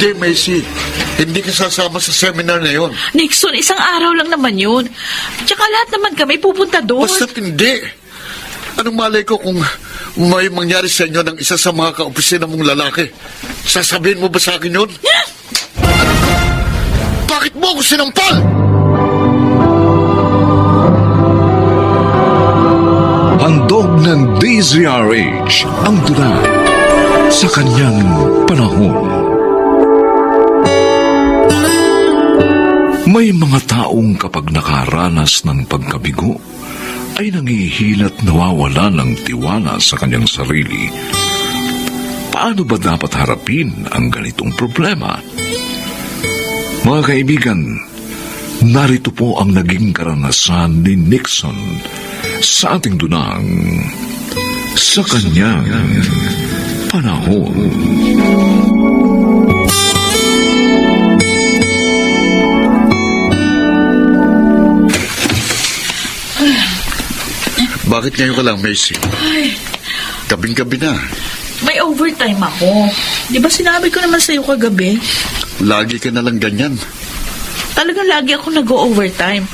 Hindi, Macy. Hindi ka sasama sa seminar na yon. Nixon, isang araw lang naman yun. Tsaka lahat naman kami pupunta doon. Basta't hindi. Anong malay ko kung may mangyari sa inyo ng isa sa mga kaopisina mong lalaki? Sasabihin mo ba sa akin yun? Bakit mo ako sinampal? Handog ng DZRH ang tula sa kanyang panahon. May mga taong kapag nakaranas ng pagkabigo ay nangihilat nawawala ng tiwala sa kanyang sarili. Paano ba dapat harapin ang ganitong problema? Mga kaibigan, narito po ang naging karanasan ni Nixon sa ating dunang sa kanyang panahon. Bakit ngayon ka lang, Macy? Ay, Gabing-gabi na. may overtime ako. Di ba sinabi ko naman sa'yo kagabi? Lagi ka na lang ganyan. Talagang lagi ako nag-overtime.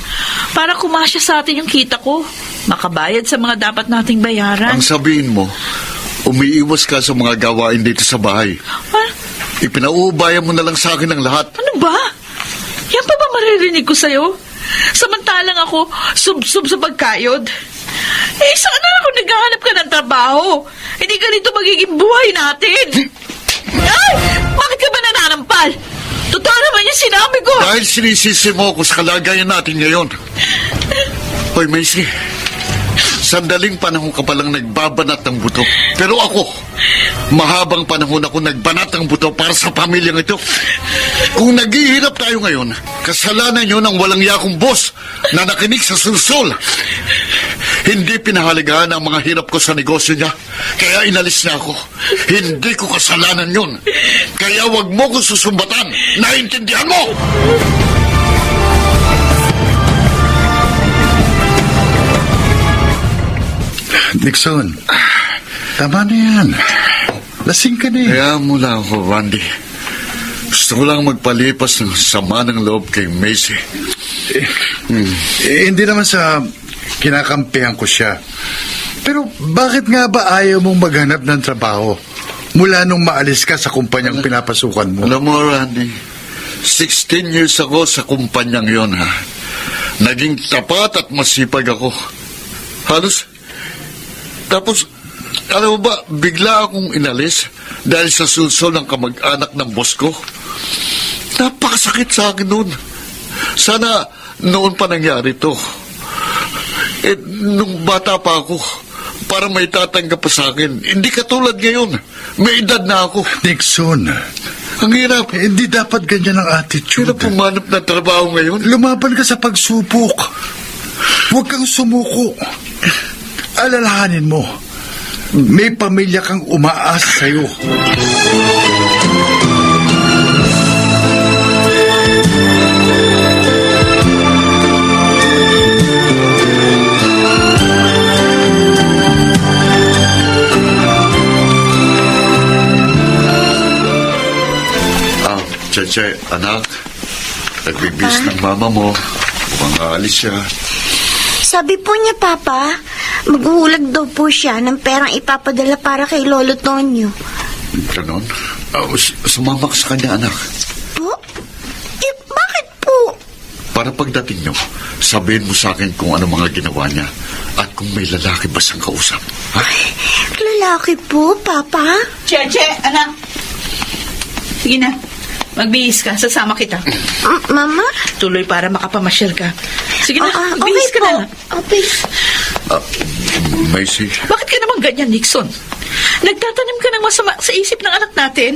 Para kumasya sa atin yung kita ko. Makabayad sa mga dapat nating bayaran. Ang sabihin mo, umiiwas ka sa mga gawain dito sa bahay. Ah, Ipinauubayan mo na lang sa akin ang lahat. ano ba? Yan pa ba maririnig ko sa'yo? Samantalang ako, sub-sub sa pagkayod. Saan na ako naghahanap ka ng trabaho? Hindi ganito magiging buhay natin. Ay! Bakit ka ba nananampal? Totoo naman yung sinabi ko. Dahil sinisisi mo ako sa kalagayan natin ngayon. Hoy, Macy. Sandaling panahon ka palang nagbabanat ng buto. Pero ako, mahabang panahon ako nagbanat ng buto para sa pamilyang ito. Kung naghihirap tayo ngayon, kasalanan nyo ng walang yakong boss na nakinig sa sulsol. Hindi pinahaligaan ang mga hirap ko sa negosyo niya. Kaya inalis na ako. Hindi ko kasalanan yun. Kaya wag mo ko susumbatan. Naintindihan mo? Nixon, tama na yan. Lasing ka na eh. Kaya mo lang ako, Randy. Gusto ko lang magpalipas ng sama ng loob kay Macy. Hindi naman sa kinakampihan ko siya. Pero bakit nga ba ayaw mong maghanap ng trabaho mula nung maalis ka sa kumpanyang pinapasukan mo? Alam mo, Randy, 16 years ako sa kumpanyang yon, ha? Naging tapat at masipag ako. Halos. Tapos, alam mo ba, bigla akong inalis dahil sa sulsol ng kamag-anak ng boss ko. Napakasakit sa akin noon. Sana noon pa nangyari to. Nung bata pa ako, para may tatanggap pa sa akin. Hindi katulad ngayon. May edad na ako. Nixon, Ang hirap. hindi dapat ganyan ang attitude. Hirap pumanap ng trabaho ngayon. Lumaban ka sa pagsupok. Huwag kang sumuko. Alalahanin mo, may pamilya kang umaasa sa'yo. Cheche, anak, nagbibis ng mama mo. Mukhang aalis siya. Sabi po niya, Papa, maghuhulag daw po siya ng perang ipapadala para kay Lolo Tonyo. Ganon? Sumama ka sa kanya, anak. Po? Bakit po? Para pagdating nyo, sabihin mo sa akin kung ano mga ginawa niya at kung may lalaki ba siyang kausap. Ha? Lalaki po, Papa? Cheche, anak. Sige na. Magbihis ka. Sasama kita. Mama? Tuloy para makapamasyal ka. Sige na. Okay Magbihis ka po. na. Okay. Macy, Bakit ka naman ganyan, Nixon? Nagtatanim ka ng masama sa isip ng anak natin.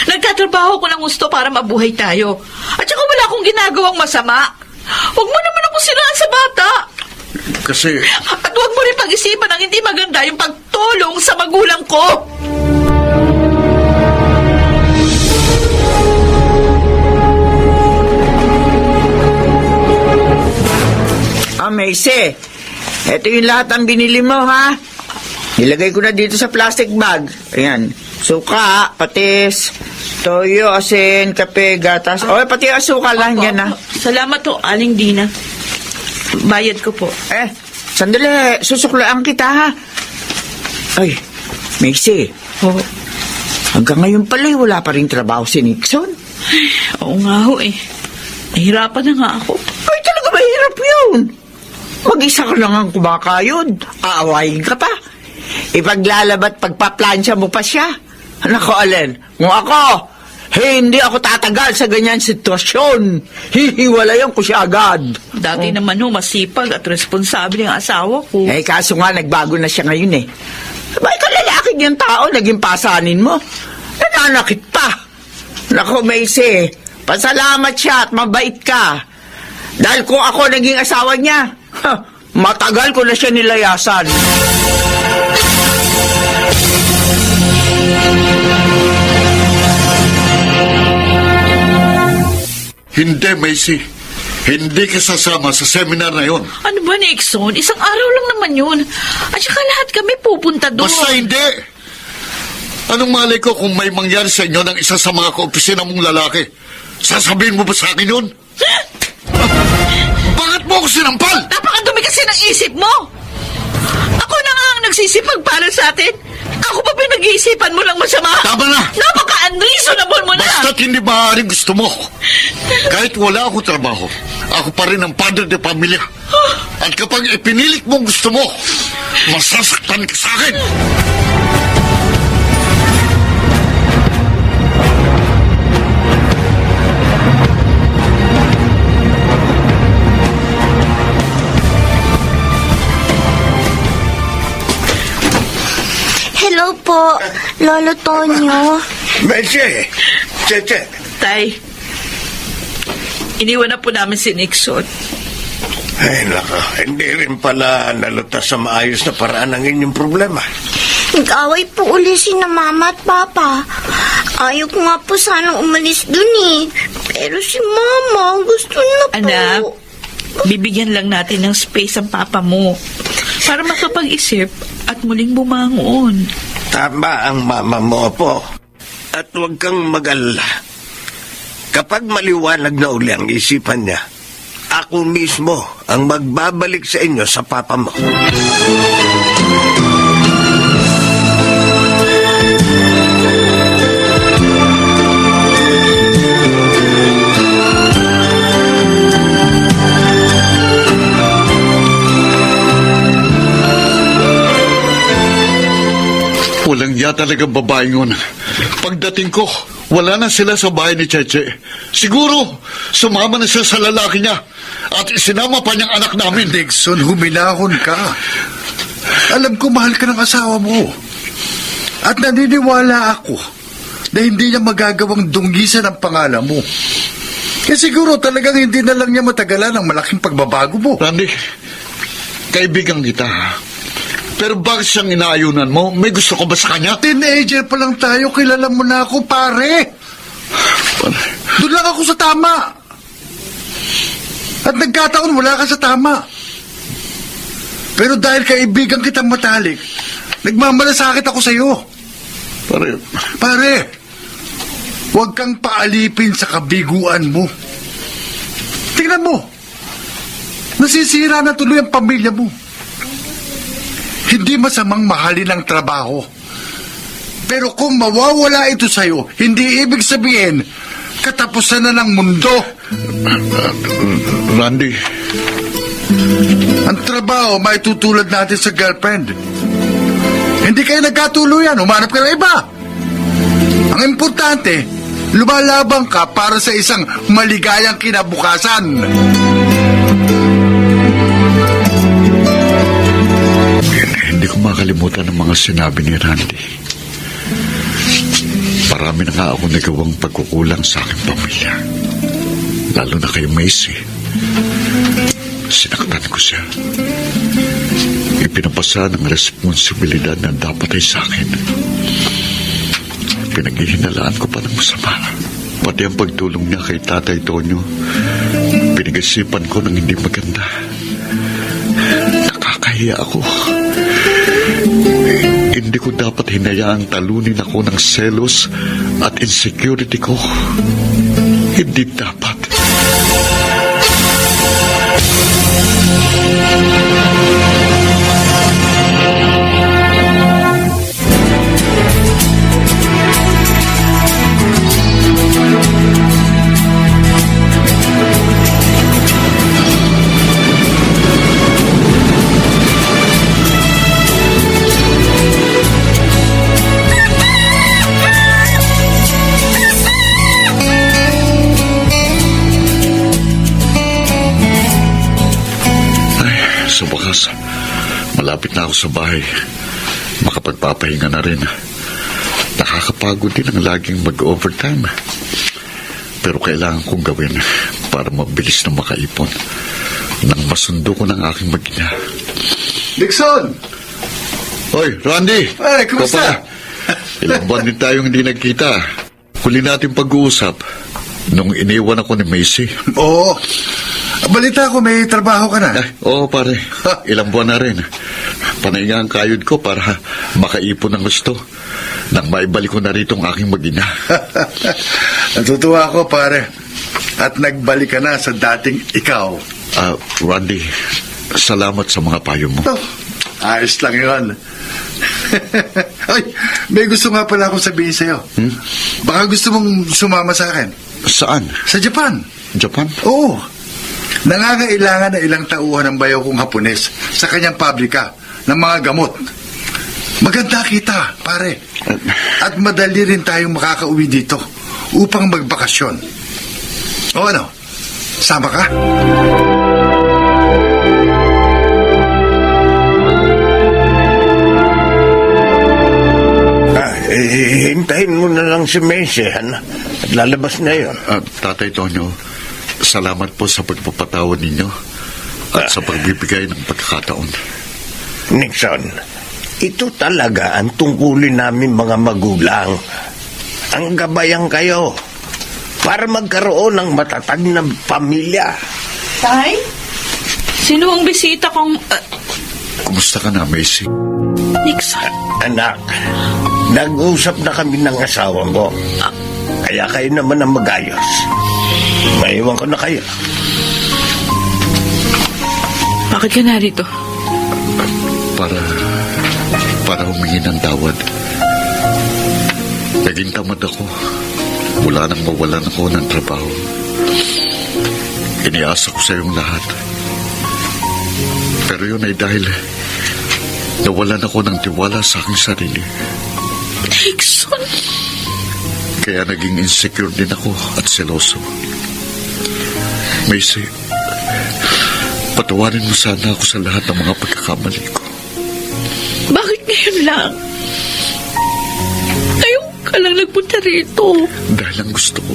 Nagtatrabaho ko ng gusto para mabuhay tayo. At saka wala akong ginagawang masama. Huwag mo naman akong siraan sa bata. kasi At huwag mo rin pag-isipan ang hindi maganda yung pagtulong sa magulang ko. Macy, ito yung lahat ang binili mo, ha? Nilagay ko na dito sa plastic bag. Ayan. Suka, patis, toyo, asin, kape, gatas. O, pati asukal lang yan na. Salamat ho, Aling Dina. Bayad ko po. Sandali. Susuklaan kita, ha? Ay, Macy. Oh, Hanggang ngayon pala, wala pa rin trabaho si Nixon. oo nga ho eh. Nahirapan na nga ako. Ay, talaga mahirap yun. Mag-isa ka lang ang kumakayod. Aawayin ka pa. Ipaglalabat pagpaplansya mo pa siya. Nako, Allen, kung ako, hindi ako tatagal sa ganyan sitwasyon. Hihiwalayan ko siya agad. Dati naman ho, masipag at responsable ang asawa ko. Kaso nga, nagbago na siya ngayon eh. Bakit ka lalaki niyang tao, naging pasanin mo? Nananakit pa. Nako, Macy, pasalamat siya at mabait ka. Dahil kung ako naging asawa niya, matagal ko na siya nilayasan. Hindi, Macy. Hindi ka sasama sa seminar na yon. Ano ba, Nixon? Isang araw lang naman yun. At saka lahat kami pupunta doon. Basta hindi. Anong malay ko kung may mangyari sa inyo ng isa sa mga kaopisina mong lalaki? Sasabihin mo ba sa akin yun? Bakit mo ako sinampal? Napakadumi kasi ng isip mo! Ako na nga ang nagsisipag para sa atin. Ako pa pinag-iisipan mo lang masama. Tama na! Napaka-unreasonable mo na! Basta't hindi maaaring gusto mo. Kahit wala akong trabaho, ako pa rin ang padre de pamilya. At kapag ipinilit mong gusto mo, masasaktan ka sa akin. Hello po, Lolo Tonyo. Medje, Cheche. Tay, iniwan na po namin si Nixon. Ay, naka, hindi rin pala nalutas sa maayos na paraan ang inyong problema. Nag-away po uli si na Mama at Papa. Ayaw ko nga po sanang umalis dun eh. Pero si Mama, gusto na po. Anak, bibigyan lang natin ng space ang papa mo para makapag-isip at muling bumangon. Tama ang mama mo po. At huwag kang mag-alala. Kapag maliwanag na uli ang isipan niya, ako mismo ang magbabalik sa inyo sa papa mo. Walang ya talaga babaeng yun. Pagdating ko, wala na sila sa bahay ni Cheche. Siguro, sumama na siya sa lalaki niya at isinama pa niyang anak namin. Nixon, huminahon ka. Alam ko mahal ka ng asawa mo. At naniniwala ako na hindi niya magagawang dunggisan ang pangalan mo. Siguro talagang hindi na lang niya matagalan ang malaking pagbabago mo. Randy, kaibigan kita, ha? Pero bakit siyang inaayunan mo? May gusto ko ba sa kanya? Teenager pa lang tayo, kilala mo na ako, pare. Doon lang ako sa tama. At nagkataon, wala ka sa tama. Pero dahil kaibigan kitang matalik, nagmamalasakit ako sa'yo. Pare, huwag kang paalipin sa kabiguan mo. Tingnan mo, nasisira na tuloy ang pamilya mo. Hindi masamang mahalin ang trabaho. Pero kung mawawala ito sa'yo, hindi ibig sabihin, katapusan na ng mundo. Randy, Ang trabaho, maitutulad natin sa girlfriend. Hindi kayo nagkatuluyan, humanap ka ng iba. Ang importante, lumalabang ka para sa isang maligayang kinabukasan. hindi ko makalimutan ang mga sinabi ni Randy. Marami na nga ako nagawang pagkukulang sa aking pamilya. Lalo na kay Macy. Sinaktan ko siya. Ipinapasa ng responsibilidad na dapat ay sa akin. Pinaghihinalaan ko pa ng masama. Pati ang pagtulong niya kay Tatay Tonyo, pinag-isipan ko ng hindi maganda. Nakakahiya ako. Hindi ko dapat hinayaang talunin ako ng selos at insecurity ko. Hindi dapat. Sa wakas, malapit na ako sa bahay. Makapagpapahinga na rin. Nakakapagod din ang laging mag-overtime. Pero kailangan kong gawin para mabilis na makaipon nang masundo ko ng aking mag-ina. Dixon! Hoy, Randy! Ay, kumusta? Papa, ilang buwan din tayong hindi nagkita. Huli natin pag-uusap nung iniwan ako ni Macy. Oo. Balita ko may trabaho ka na. Oo, pare. Ilang buwan na rin. Panahinga ang kayod ko para makaipon ng gusto nang maibalik ko na rito ang aking mag-ina. Natutuwa ako, pare. At nagbalik ka na sa dating ikaw. Randy, salamat sa mga payo mo. Oh, ayos lang yun. Ay, may gusto nga pala akong sabihin sa'yo. Baka gusto mong sumama sa akin. Saan? Sa Japan. Japan? Oo. Nangangailangan na ilang tauhan ng bayaw kong Hapones sa kanyang pabrika ng mga gamot. Maganda kita, pare. At madali rin tayong makakauwi dito upang magbakasyon. O ano? Sama ka? Hintayin mo na lang si Macy, at lalabas na yun. Tatay Tonyo, salamat po sa pagpapatawad ninyo at sa pagbibigay ng pagkakataon. Nixon, ito talaga ang tungkulin namin mga magulang. Ang gabayan kayo para magkaroon ng matatag na pamilya. Tay? Sino ang bisita kong... Kumusta ka na, Macy? Nixon? Anak, nag-usap na kami ng asawa ko. Kaya kayo naman ang magayos. Maiwan ko na kayo. Bakit ka narito? Para humingi ng tawad. Naging tamad ako. Mula nang mawalan ako ng trabaho. Iniasa ko sa iyong lahat. Pero yun ay dahil nawalan ako ng tiwala sa aking sarili. Nixon? Kaya naging insecure din ako at seloso. Macy, patawarin mo sana ako sa lahat ng mga pagkakamali ko. Bakit ngayon lang? Ngayon ka lang nagpunta rito. Dahil ang gusto ko,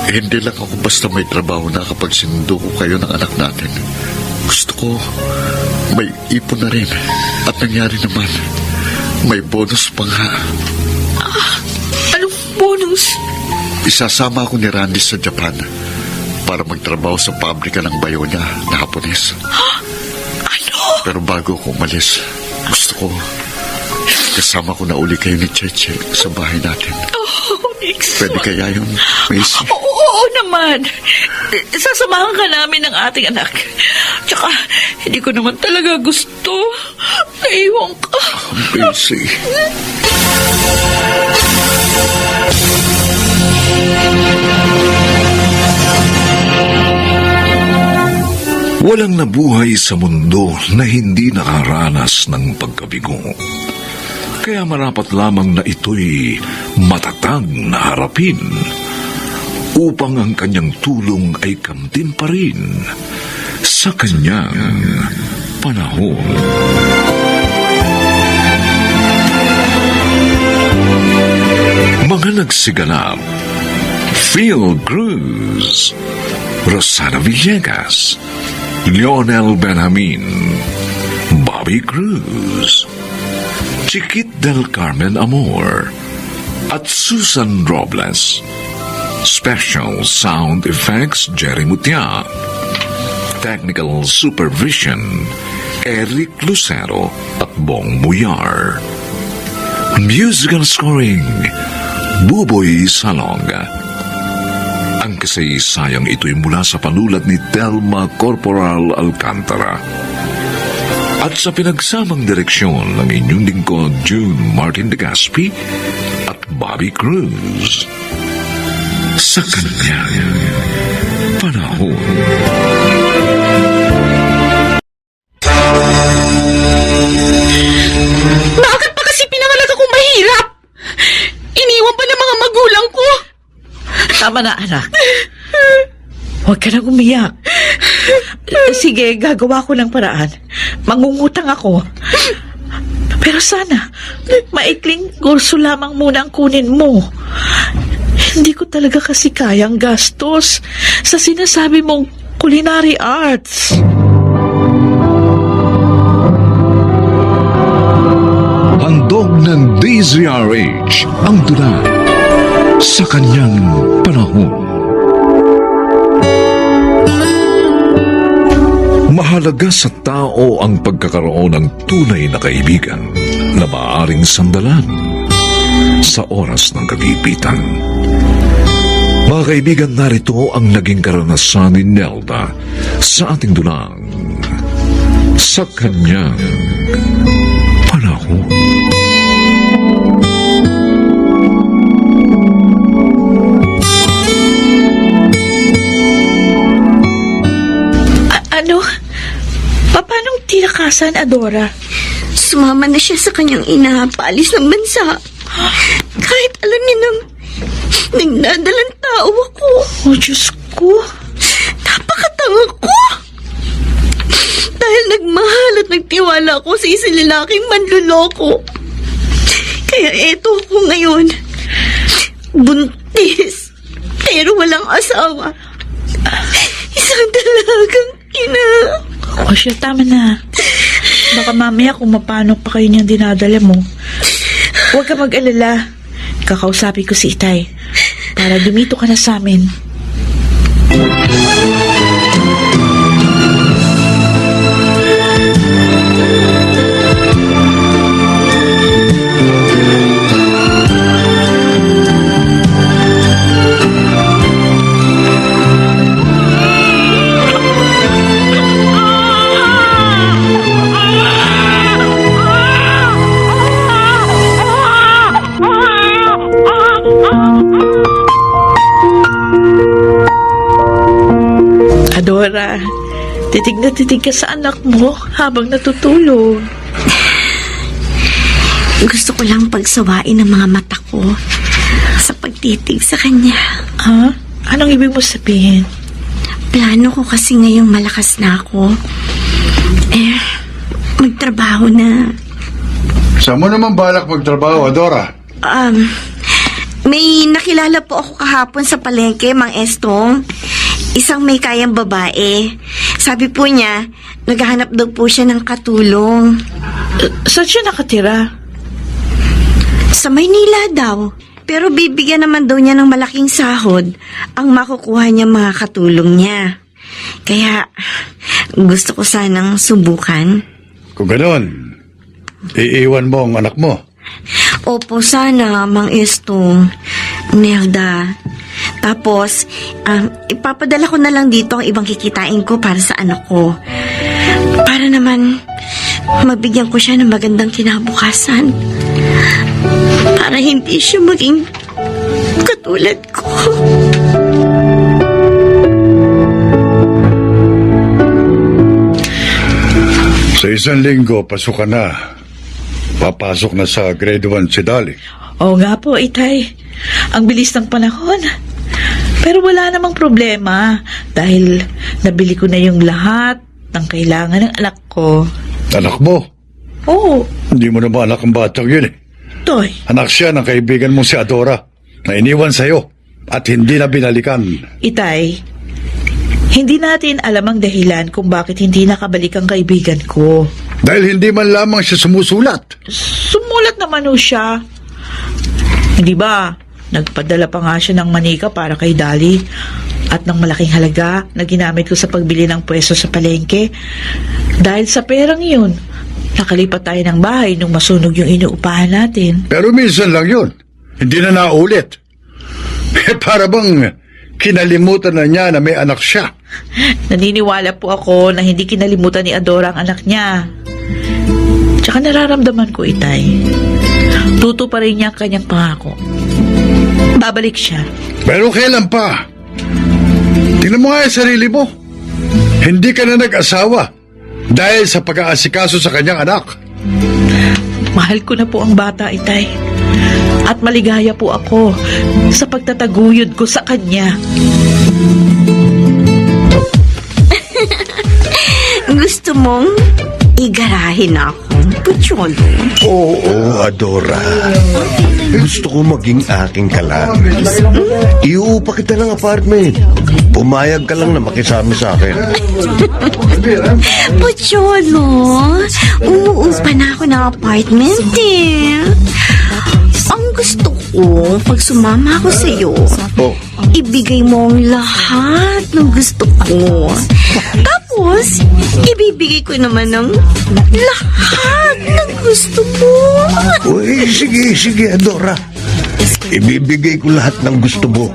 hindi lang ako basta may trabaho na kapag sinundo ko kayo ng anak natin. Gusto ko, may ipon na rin. At nangyari naman, may bonus pa nga. Anong bonus? Isasama ako ni Randy sa Japan para magtrabaho sa pabrika ng bayo niya na Hapones. Ano? Pero bago ako umalis, gusto ko kasama ko na uli kayo ni Cheche sa bahay natin. Oh, Nixon. Pwede kaya yun, Macy? Oo naman. Sasamahan ka namin ng ating anak. Tsaka, hindi ko naman talaga gusto. Naiwan ka. Macy. Walang nabuhay sa mundo na hindi nakaranas ng pagkabigo. Kaya marapat lamang na ito'y matatag na harapin upang ang kanyang tulong ay kamtin pa rin sa kanyang panahon. Mga nagsiganap: Phil Cruz, Rosana Villegas, Lionel Benjamin, Bobby Cruz, Chiquit del Carmen Amor, at Susan Robles. Special Sound Effects, Jerry Mutia. Technical Supervision, Eric Lucero at Bong Muyar. Musical scoring, Buboy Salong. Ang kasaysayang ito'y mula sa panulat ni Telma Corporal Alcantara. At sa pinagsamang direksyon ng inyong lingkod June Martin de Gaspi at Bobby Cruz. Sa kanyang panahon. Bakit pa kasi pinanganak akong mahirap? Iniwan pa ng mga magulang ko. Tama na, anak. Huwag ka nang umiyak. Sige, gagawa ko ng paraan. Mangungutang ako. Pero sana, maikling kurso lamang muna ang kunin mo. Hindi ko talaga kasi kayang gastos sa sinasabi mong culinary arts. Handog ng DZRH ang tula sa kanyang panahon. Mahalaga sa tao ang pagkakaroon ng tunay na kaibigan na maaaring sandalan sa oras ng kagipitan. Mga kaibigan, narito ang naging karanasan ni Nelda sa ating dulang sa kanyang panahon. Ano? Paanong tinakasan, Adora? Sumama na siya sa kanyang ina, paalis ng bansa. Kahit alam niya nang nagdadalang tao ako. Oh, Diyos ko. Napakatanga ko. Dahil nagmahal at nagtiwala ako sa isang lalaking manluloko. Kaya eto ako ngayon. Buntis. Pero walang asawa. Isang dalagang ina. O siya, tama na. Baka mamaya kung mapano pa kayo niyang dinadala mo. Huwag ka mag-alala. Kakausapin ko si Itay para dumito ka na sa amin. Adora, titig na titig ka sa anak mo habang natutulog. Gusto ko lang pagsawain ang mga mata ko sa pagtitig sa kanya. Ha? Anong ibig mo sabihin? Plano ko kasi ngayong malakas na ako. Magtrabaho na. Saan mo naman balak magtrabaho, Adora? May nakilala po ako kahapon sa palengke, Mang Estong. Isang may kayang babae. Sabi po niya, naghahanap daw po siya ng katulong. Saan siya nakatira? Sa Maynila daw. Pero bibigyan naman daw niya ng malaking sahod ang makukuha niya mga katulong niya. Kaya gusto ko sanang subukan. Kung ganon, iiwan mo ang anak mo. Opo, sana, Mang Estong. Nelda. Tapos, ipapadala ko na lang dito ang ibang kikitain ko para sa anak ko. Para naman, mabigyan ko siya ng magandang kinabukasan. Para hindi siya maging katulad ko. Sa isang linggo, pasok ka na. Papasok na sa grade 1 si Dali. Oo nga po, Itay. Ang bilis ng panahon. Pero wala namang problema dahil nabili ko na yung lahat ng kailangan ng anak ko. Anak mo? Oo, Hindi mo na ba anak ang batang yun eh? Toy. Anak siya ng kaibigan mong si Adora na iniwan sa'yo at hindi na binalikan. Itay, hindi natin alam ang dahilan kung bakit hindi nakabalik ang kaibigan ko. Dahil hindi man lamang siya sumusulat. Sumulat naman o siya. Hindi ba, nagpadala pa nga siya ng manika para kay Dali at ng malaking halaga na ginamit ko sa pagbili ng pwesto sa palengke. Dahil sa perang yun, nakalipat tayo ng bahay nung masunog yung inuupahan natin. Pero minsan lang yun. Hindi na naulit. Para bang kinalimutan na niya na may anak siya. Naniniwala po ako na hindi kinalimutan ni Adora ang anak niya. Tsaka nararamdaman ko, Itay. Tuto pa rin niya ang kanyang pangako. Babalik siya. Pero kailan pa? Tingnan mo nga yung sarili mo. Hindi ka na nag-asawa dahil sa pag-aasikaso sa kanyang anak. Mahal ko na po ang bata, Itay. At maligaya po ako sa pagtataguyod ko sa kanya. Gusto mong igarahin ako, Pucholo? Oo, Adora. Gusto ko maging aking kalan. Iuupa kita ng apartment. Pumayag ka lang na makisama sa akin. Pucholo, umuupa na ako ng apartment eh. Ang gusto ko, pag sumama ako sa'yo, ibigay mo ang lahat ng gusto ko. Tapos, ibibigay ko naman ng lahat ng gusto mo. Uy, sige, Adora. Ibibigay ko lahat ng gusto mo.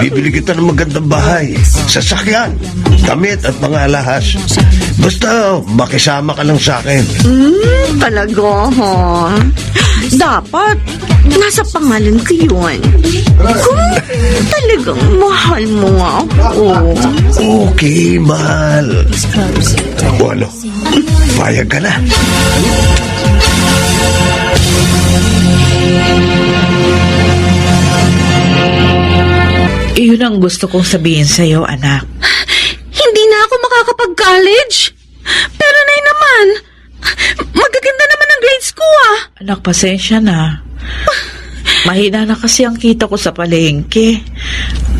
Bibili kita ng magandang bahay, sasakyan, damit at mga alahas. Basta makisama ka lang sa akin. Talaga, ha? Dapat, nasa pangalan ko yun. Kung talagang mahal mo nga ako. Okay, mahal. O ano, payag ka na. Iyon ang gusto kong sabihin sa'yo, anak. Hindi na ako makakapag-college. Pero nay naman, magaganda naman ang grades ko ah. Anak, pasensya na. Mahina na kasi ang kita ko sa palengke.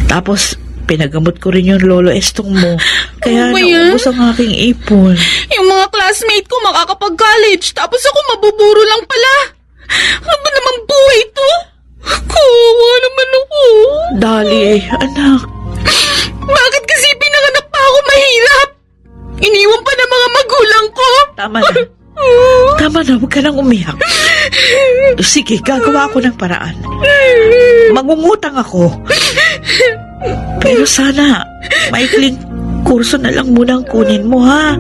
Tapos, pinagamot ko rin yung lolo estong mo. Kaya Ano ba yan? naubos ang aking ipon. Yung mga classmate ko makakapag-college, tapos ako mabuburo lang pala. Ano ba namang buhay to? Kawawa naman ako. Dali, anak. Bakit kasi pinanganak pa ako mahirap? Iniwan pa ng mga magulang ko. Tama na. Tama na, huwag ka nang umiyak. Sige, gagawa ako ng paraan. Mangungutang ako. Pero sana, maikling kurso na lang muna ang kunin mo, ha?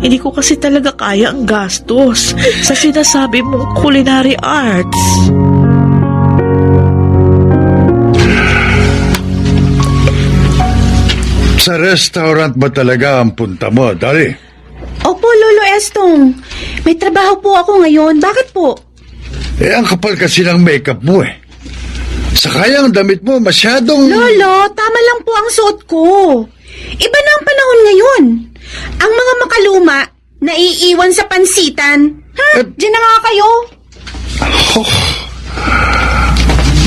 Hindi ko kasi talaga kaya ang gastos sa sinasabi mong culinary arts. Sa restaurant ba talaga ang punta mo, Dali? Opo, Lolo Estong. May trabaho po ako ngayon. Bakit po? Ang kapal kasi ng makeup mo eh. Saka yung damit mo masyadong... Lolo, tama lang po ang suot ko. Iba na ang panahon ngayon. Ang mga makaluma, naiiwan sa pansitan. Diyan na nga kayo.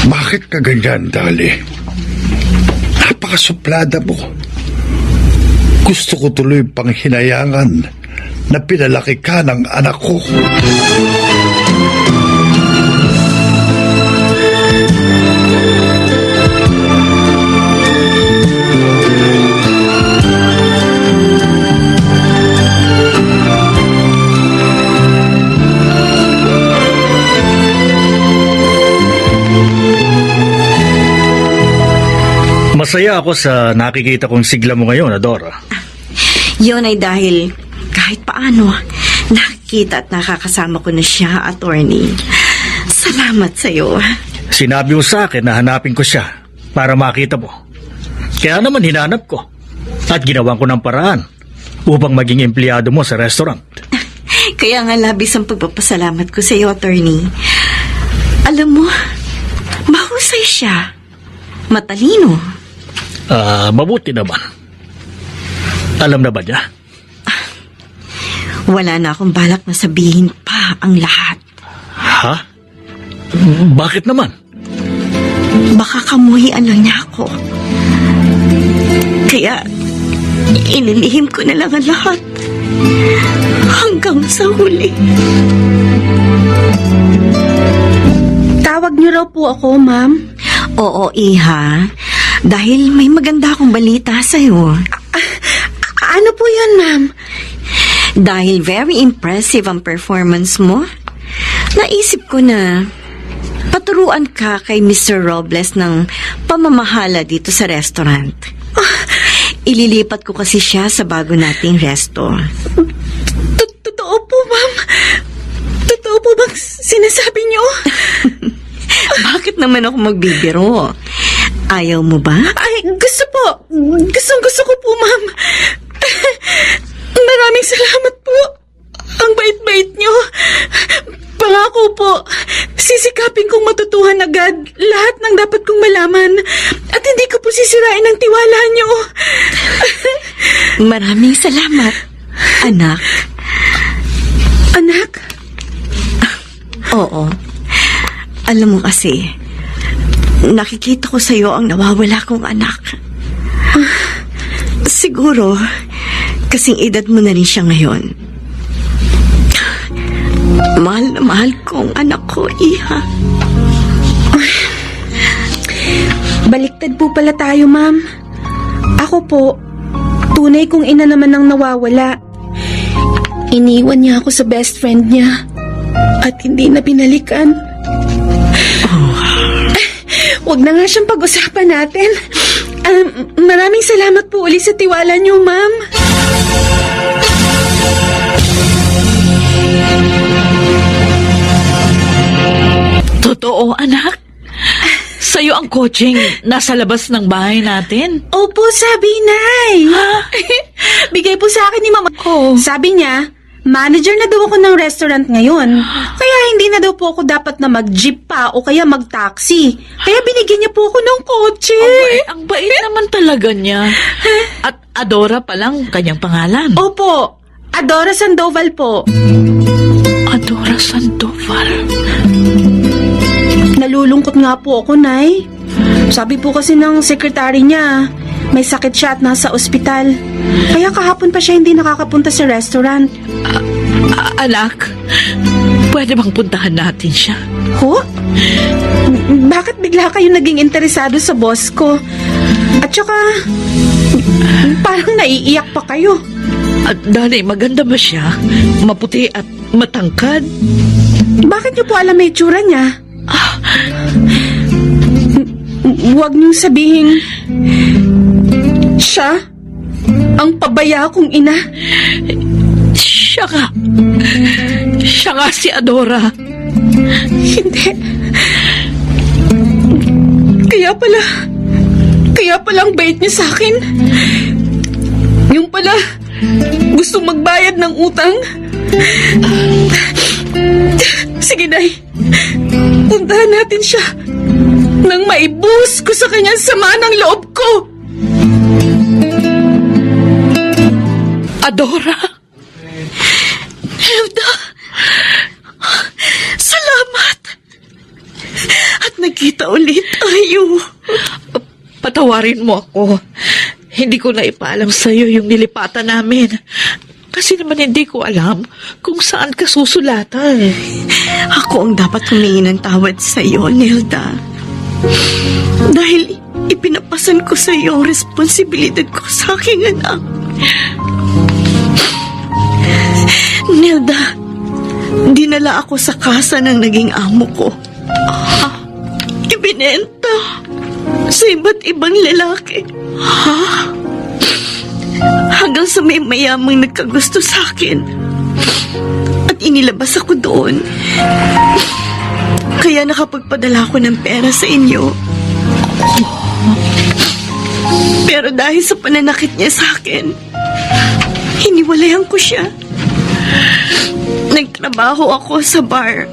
Bakit ka ganyan, Dali? Napakasuplada mo. Gusto ko tuloy pang hinayangan na pinalaki ka ng anak ko. Masaya ako sa nakikita kong sigla mo ngayon, Adora. Yun ay dahil kahit paano, nakikita at nakakasama ko na siya, attorney. Salamat sa'yo. Sinabi mo sa akin na hanapin ko siya para makita mo. Kaya naman hinanap ko at ginawan ko ng paraan upang maging empleyado mo sa restaurant. Kaya nga labis ang pagpapasalamat ko sa'yo, attorney. Alam mo, mahusay siya. Matalino. Mabuti naman. Alam na ba niya? Wala na akong balak na sabihin pa ang lahat. Ha? Bakit naman? Baka kamuhian lang niya ako. Kaya, inilihim ko na lang ang lahat. Hanggang sa huli. Tawag niyo raw po ako, ma'am. Oo, Iha. Dahil may maganda akong balita sa'yo. Ano po yun, ma'am? Dahil very impressive ang performance mo, naisip ko na paturuan ka kay Mr. Robles ng pamamahala dito sa restaurant. Ililipat ko kasi siya sa bago nating resto. Totoo po, ma'am. Totoo po bang sinasabi niyo? Bakit naman ako magbibiro? Ayaw mo ba? Ay, gusto po. Gusto ko po, ma'am. Maraming salamat po. Ang bait-bait niyo. Pangako po, sisikapin kong matutuhan agad lahat ng dapat kong malaman at hindi ko po sisirain ang tiwala niyo. Maraming salamat, anak. Anak? Oo. Alam mo kasi, nakikita ko sa'yo ang nawawala kong anak. Siguro, kasing edad mo na rin siya ngayon. Mahal na mahal kong anak ko, Iha. Baliktad po pala tayo, ma'am. Ako po, tunay kong ina naman ang nawawala. Iniwan niya ako sa best friend niya at hindi na binalikan. Huwag na nga siyang pag-usapan natin. Maraming salamat po ulit sa tiwala niyo, ma'am. Totoo, anak. Sa'yo ang coaching nasa labas ng bahay natin. Opo, sabi, Nay. Bigay po sa akin ni Mama. Oh. Sabi niya, manager na daw ako ng restaurant ngayon. Kaya hindi na daw po ako dapat na mag-jeep pa o kaya mag-taxi. Kaya binigyan niya po ako ng kotse. Ang bait naman talaga niya. At Adora palang kanyang pangalan. Opo, Adora Sandoval po. Adora Sandoval. Nalulungkot nga po ako, Nay. Sabi po kasi ng sekretary niya, may sakit siya at nasa ospital. Kaya kahapon pa siya hindi nakakapunta sa restaurant. Anak, pwede bang puntahan natin siya? Ho? Bakit bigla kayo naging interesado sa boss ko? At saka, parang naiiyak pa kayo. At Danay, maganda ba siya? Maputi at matangkad? Bakit niyo po alam may tsura niya? Huwag niyong sabihin, siya ang pabaya kong ina. Siya nga si Adora. Hindi. Kaya pala ang bait niya sa akin. Yung pala, gusto magbayad ng utang. Sige, Day. Puntahan natin siya nang maibus ko sa kanyang sama ng loob ko. Adora? Hilda, salamat. At nagkita ulit tayo. Patawarin mo ako. Hindi ko na ipaalam sa'yo yung nilipatan namin. Kasi naman hindi ko alam kung saan ka susulatan. Ako ang dapat humingi ng tawad sa iyo, Nelda. Dahil ipinapasan ko sa iyo ang responsibilidad ko sa aking anak. Nelda, dinala ako sa kasa ng naging amo ko. Ibinenta sa iba't ibang lalaki. Hanggang sa may mayamang nagkagusto sa akin. At inilabas ako doon. Kaya nakapagpadala ako ng pera sa inyo. Pero dahil sa pananakit niya sa akin, hiniwalayan ko siya. Nagtrabaho ako sa bar.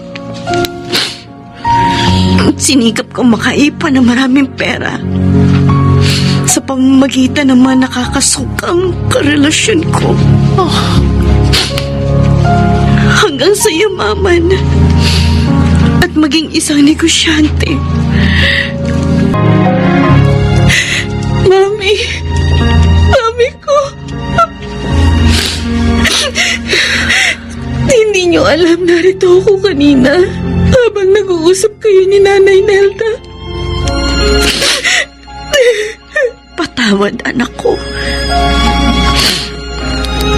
Sinikap kong makaipan ng maraming pera. Sa pamamagitan ng mga nakakasukang karelasyon ko. Hanggang sa yumaman at maging isang negosyante. Mami ko. Hindi niyo alam, narito ako kanina habang nag-uusap kayo ni Nanay Nelda. Patawad, anak ko.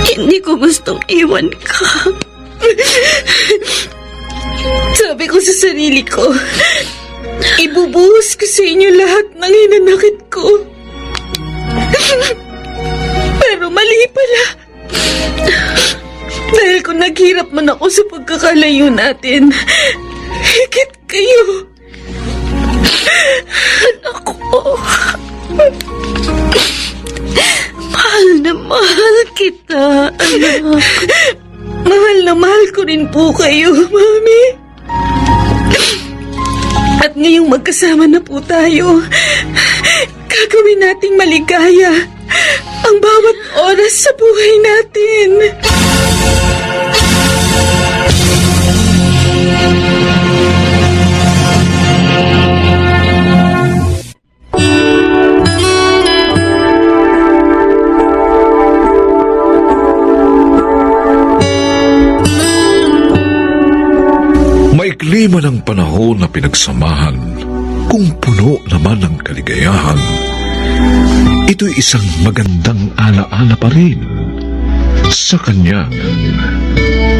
Hindi ko gustong iwan ka. Sabi ko sa sarili ko, ibubuhos ko sa inyo lahat ng hinanakit ko. Pero mali pala. Dahil kung naghirap man ako sa pagkakalayo natin, higit kayo. Anak ko. Mahal na mahal kita, anak. Mahal na mahal ko rin po kayo, Mami. At ngayong magkasama na po tayo, gagawin nating maligaya ang bawat oras sa buhay natin. Maikli man ang panahon na pinagsamahan, kung puno naman ng kaligayahan, ito'y isang magandang alaala pa rin sa kanyang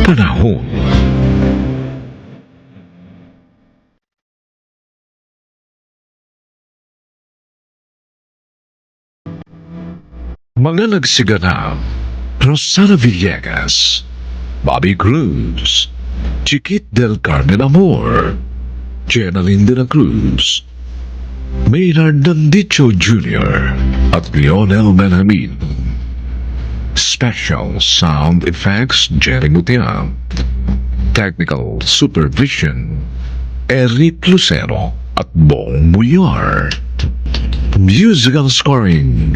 panahon. Mga nagsigana, Rosana Villegas, Bobby Cruz, Chiquit del Carmen Amor, Jenaline de la Cruz, Maynard Nandicho Jr. at Lionel Benjamin. Special Sound Effects Jerry Mutia. Technical Supervision Eric Lucero at Bong Muyar. Musical Scoring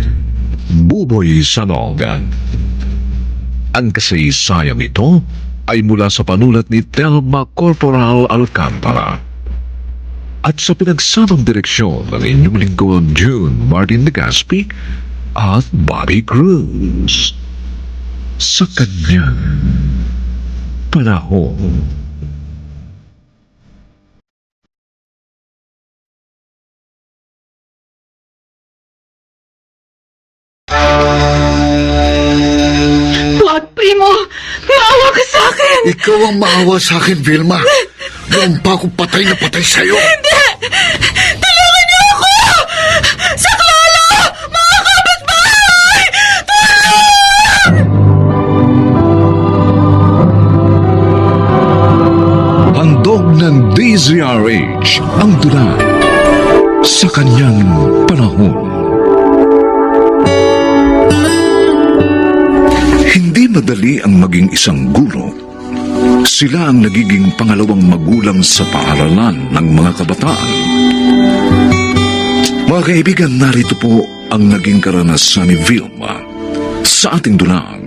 Buboy Sanolgan. Ang kasaysayang ito ay mula sa panulat ni Telma Corporal Alcantara at sa pinagsamang direksyon ng inyong lingkod June Martin Legaspi at Bobby Cruz sa kanyang panahon. Wag, Primo! Maawa ka sa akin! Ikaw ang maawa sa akin, Vilma. Noon pa ako patay na patay sa'yo. Hindi! Tulungan niyo ako! Saklolo! Mga kapitbahay! Handog ng DZRH ang dula sa kanyang panahon. Hindi madali ang maging isang guro. Sila ang nagiging pangalawang magulang sa paaralan ng mga kabataan. Mga kaibigan, narito po ang naging karanasan ni Vilma sa ating dulang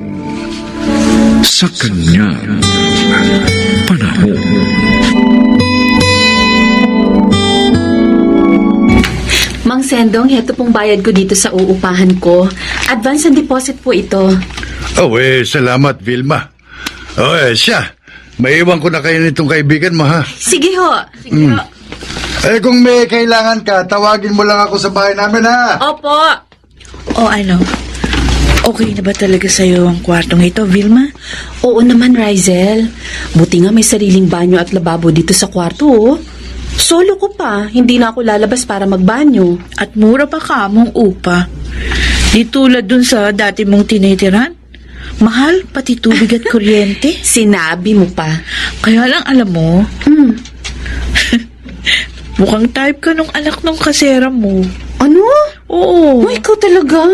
sa kanyang panahon. Mang Sendong, heto pong bayad ko dito sa uupahan ko. Advance and deposit po ito. Oh, salamat, Vilma. Oh, siya. Maiwan ko na kayo nitong kaibigan mo, ha? Sige ho. Sige ho. Kung may kailangan ka, tawagin mo lang ako sa bahay namin, ha? Opo. O ano? Okay na ba talaga sa'yo ang kwartong ito, Vilma? Oo naman, Rizel. Buti nga may sariling banyo at lababo dito sa kwarto, oh. Solo ko pa, hindi na ako lalabas para magbanyo. At mura pa ka mong upa. Di tulad dun sa dati mong tinitiran. Mahal, pati tubig at kuryente. Sinabi mo pa. Kaya lang alam mo, mukhang type ka nung anak nung kasera mo. Ano? Oo. Oh, ikaw talaga.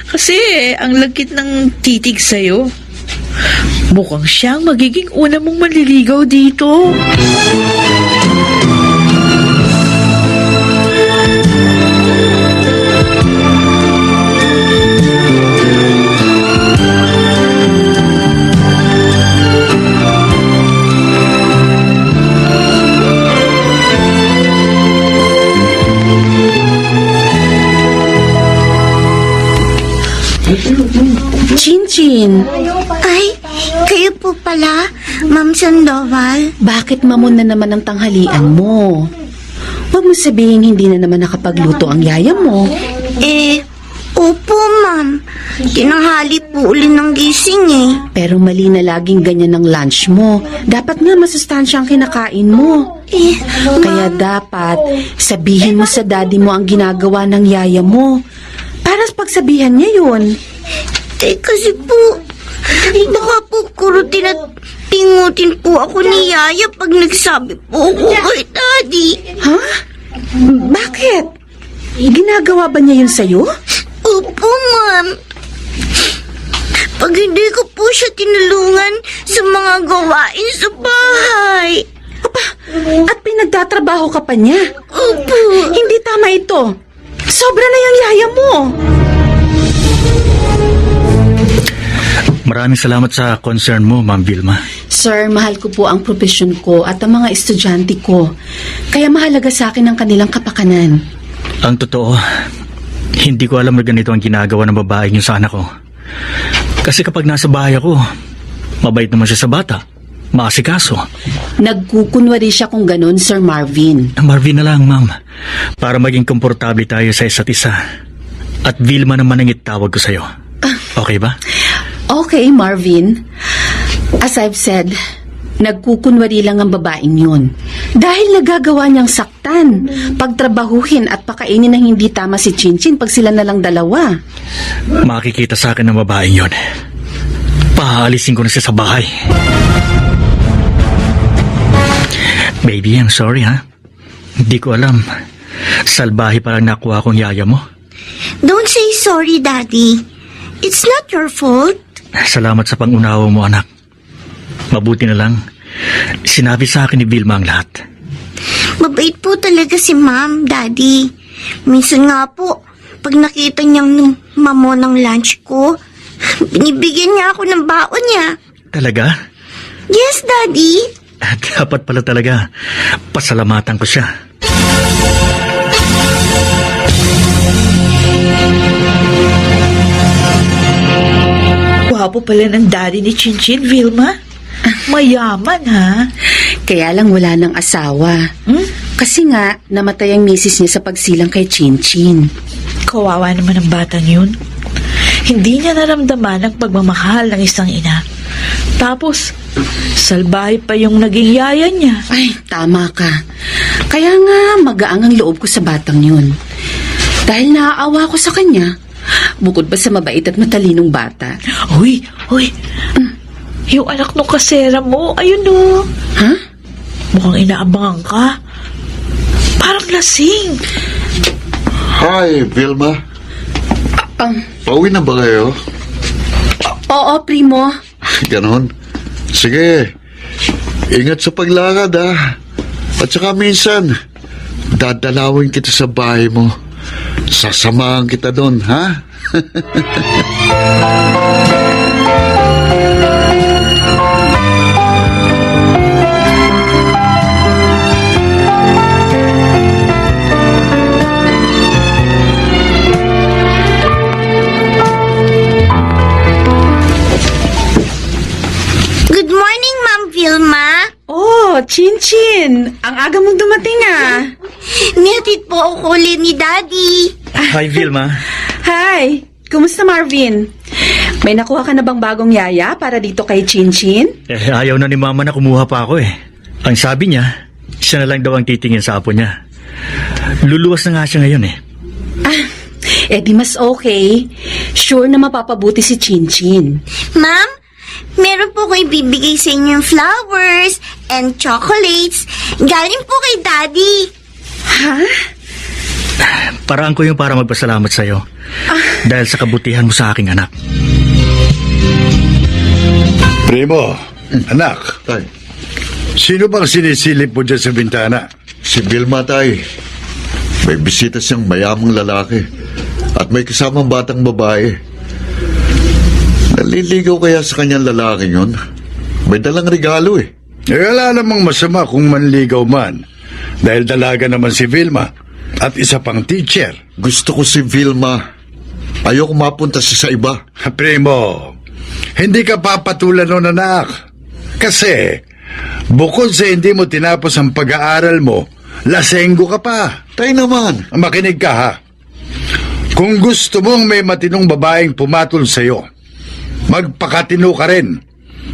Kasi ang lagkit ng titig sa'yo. Mukhang siyang magiging una mong manliligaw dito. Chin-Chin, Ay, kayo po pala, Ma'am Sandoval. bakit mamon na naman ang tanghalian mo? Huwag mo sabihin hindi na naman nakapagluto ang yaya mo. Opo, ma'am. Tinanghali po uli ng gising eh. Pero mali na laging ganyan ang lunch mo. Dapat nga masustansya ang kinakain mo. Kaya dapat sabihin mo sa daddy mo ang ginagawa ng yaya mo. Para pagsabihan niya yun. Kasi po, baka po kurutin at tingutin po ako ni Yaya pag nagsabi po ako kay Daddy. Ha? Bakit? Ginagawa ba niya yun sa'yo? Opo, ma'am. Pag hindi ko po siya tinulungan sa mga gawain sa bahay. At pinagtatrabaho ka pa niya? Opo. Hindi tama ito. Sobra na yung yaya mo. Maraming salamat sa concern mo, Ma'am Vilma. Sir, mahal ko po ang profesyon ko at ang mga estudyante ko. Kaya mahalaga sa akin ang kanilang kapakanan. Ang totoo, hindi ko alam na ganito ang ginagawa ng babaeng yung sa anak ko. Kasi kapag nasa bahay ako, mabait naman siya sa bata. Maasikaso. Nagkukunwari siya kung ganun, Sir Marvin. Marvin na lang, Ma'am. Para maging komportable tayo sa isa't isa. At Vilma naman ang itawag ko sa'yo. Okay ba? Okay, Marvin. As I've said, nagkukunwari lang ang babaeng yun. Dahil nagagawa niyang saktan, pagtrabahuhin at pakainin ng hindi tama si Chinchin pag sila na lang dalawa. Makikita sa akin ng babaeng yun. Paalisin ko na siya sa bahay. Baby, I'm sorry ha. Hindi ko alam. Salbahe parang nakuha kong yaya mo. Don't say sorry, Daddy. It's not your fault. Salamat sa pangunawa mo, anak. Mabuti na lang. Sinabi sa akin ni Vilma ang lahat. Mabait po talaga si Ma'am, Daddy. Minsan nga po, pag nakita niyang mamo ng lunch ko, binibigyan niya ako ng baon niya. Talaga? Yes, Daddy. Dapat pala talaga. Pasalamatan ko siya. Gwapo pala ng daddy ni Chinchin, Vilma. Mayaman, ha? Kaya lang wala ng asawa. Kasi nga, namatay ang misis niya sa pagsilang kay Chinchin. Kawawa naman ang batang yun. Hindi niya naramdaman ang pagmamahal ng isang ina. Tapos, salbahe pa yung naging yaya niya. Ay, tama ka. Kaya nga, magaang ang loob ko sa batang yun. Dahil naaawa ko sa kanya, bukod pa sa mabait at matalinong bata. Uy. Yung anak nung kasera mo, ayun o. Ha? Mukhang inaabangan ka. Parang lasing. Hi, Vilma. Pauwi na ba kayo? Oo, Primo. Ganon. Sige. Ingat sa paglakad, ha? At saka minsan, dadalawin kita sa bahay mo. Sasamahan kita doon, ha? Good morning, Ma'am Vilma. Oh, Chinchin. Ang aga mong dumating ah. Nihatid po ako ulit ni Daddy. Hi, Vilma. Hi. Kumusta, Marvin? May nakuha ka na bang bagong yaya para dito kay Chinchin? Ayaw na ni Mama na kumuha pa ako eh. Ang sabi niya, siya na lang daw ang titingin sa apo niya. Luluwas na nga siya ngayon eh. Di mas okay. Sure na mapapabuti si Chinchin. Ma'am, meron po ko ibibigay sa inyo flowers and chocolates. Galing po kay Daddy. Ha? Paraan ko yung para magpasalamat sa'yo. Dahil sa kabutihan mo sa aking anak. Primo, anak, Tay, sino bang sinisilip mo dyan sa bintana? si Vilma, tay. May bisita siyang mayamang lalaki. At may kasamang batang babae. Naliligaw kaya sa kanyang lalaki yun? May dalang regalo eh. Wala namang masama kung manligaw man. Dahil dalaga naman si Vilma at isa pang teacher. Gusto ko si Vilma. Ayoko mapunta siya sa iba. Primo, hindi ka papatulan nun, anak. Kasi, bukod sa hindi mo tinapos ang pag-aaral mo, lasenggo ka pa. Tay naman. Makinig ka, ha? Kung gusto mong may matinong babaeng pumatol sa'yo, magpakatino ka rin.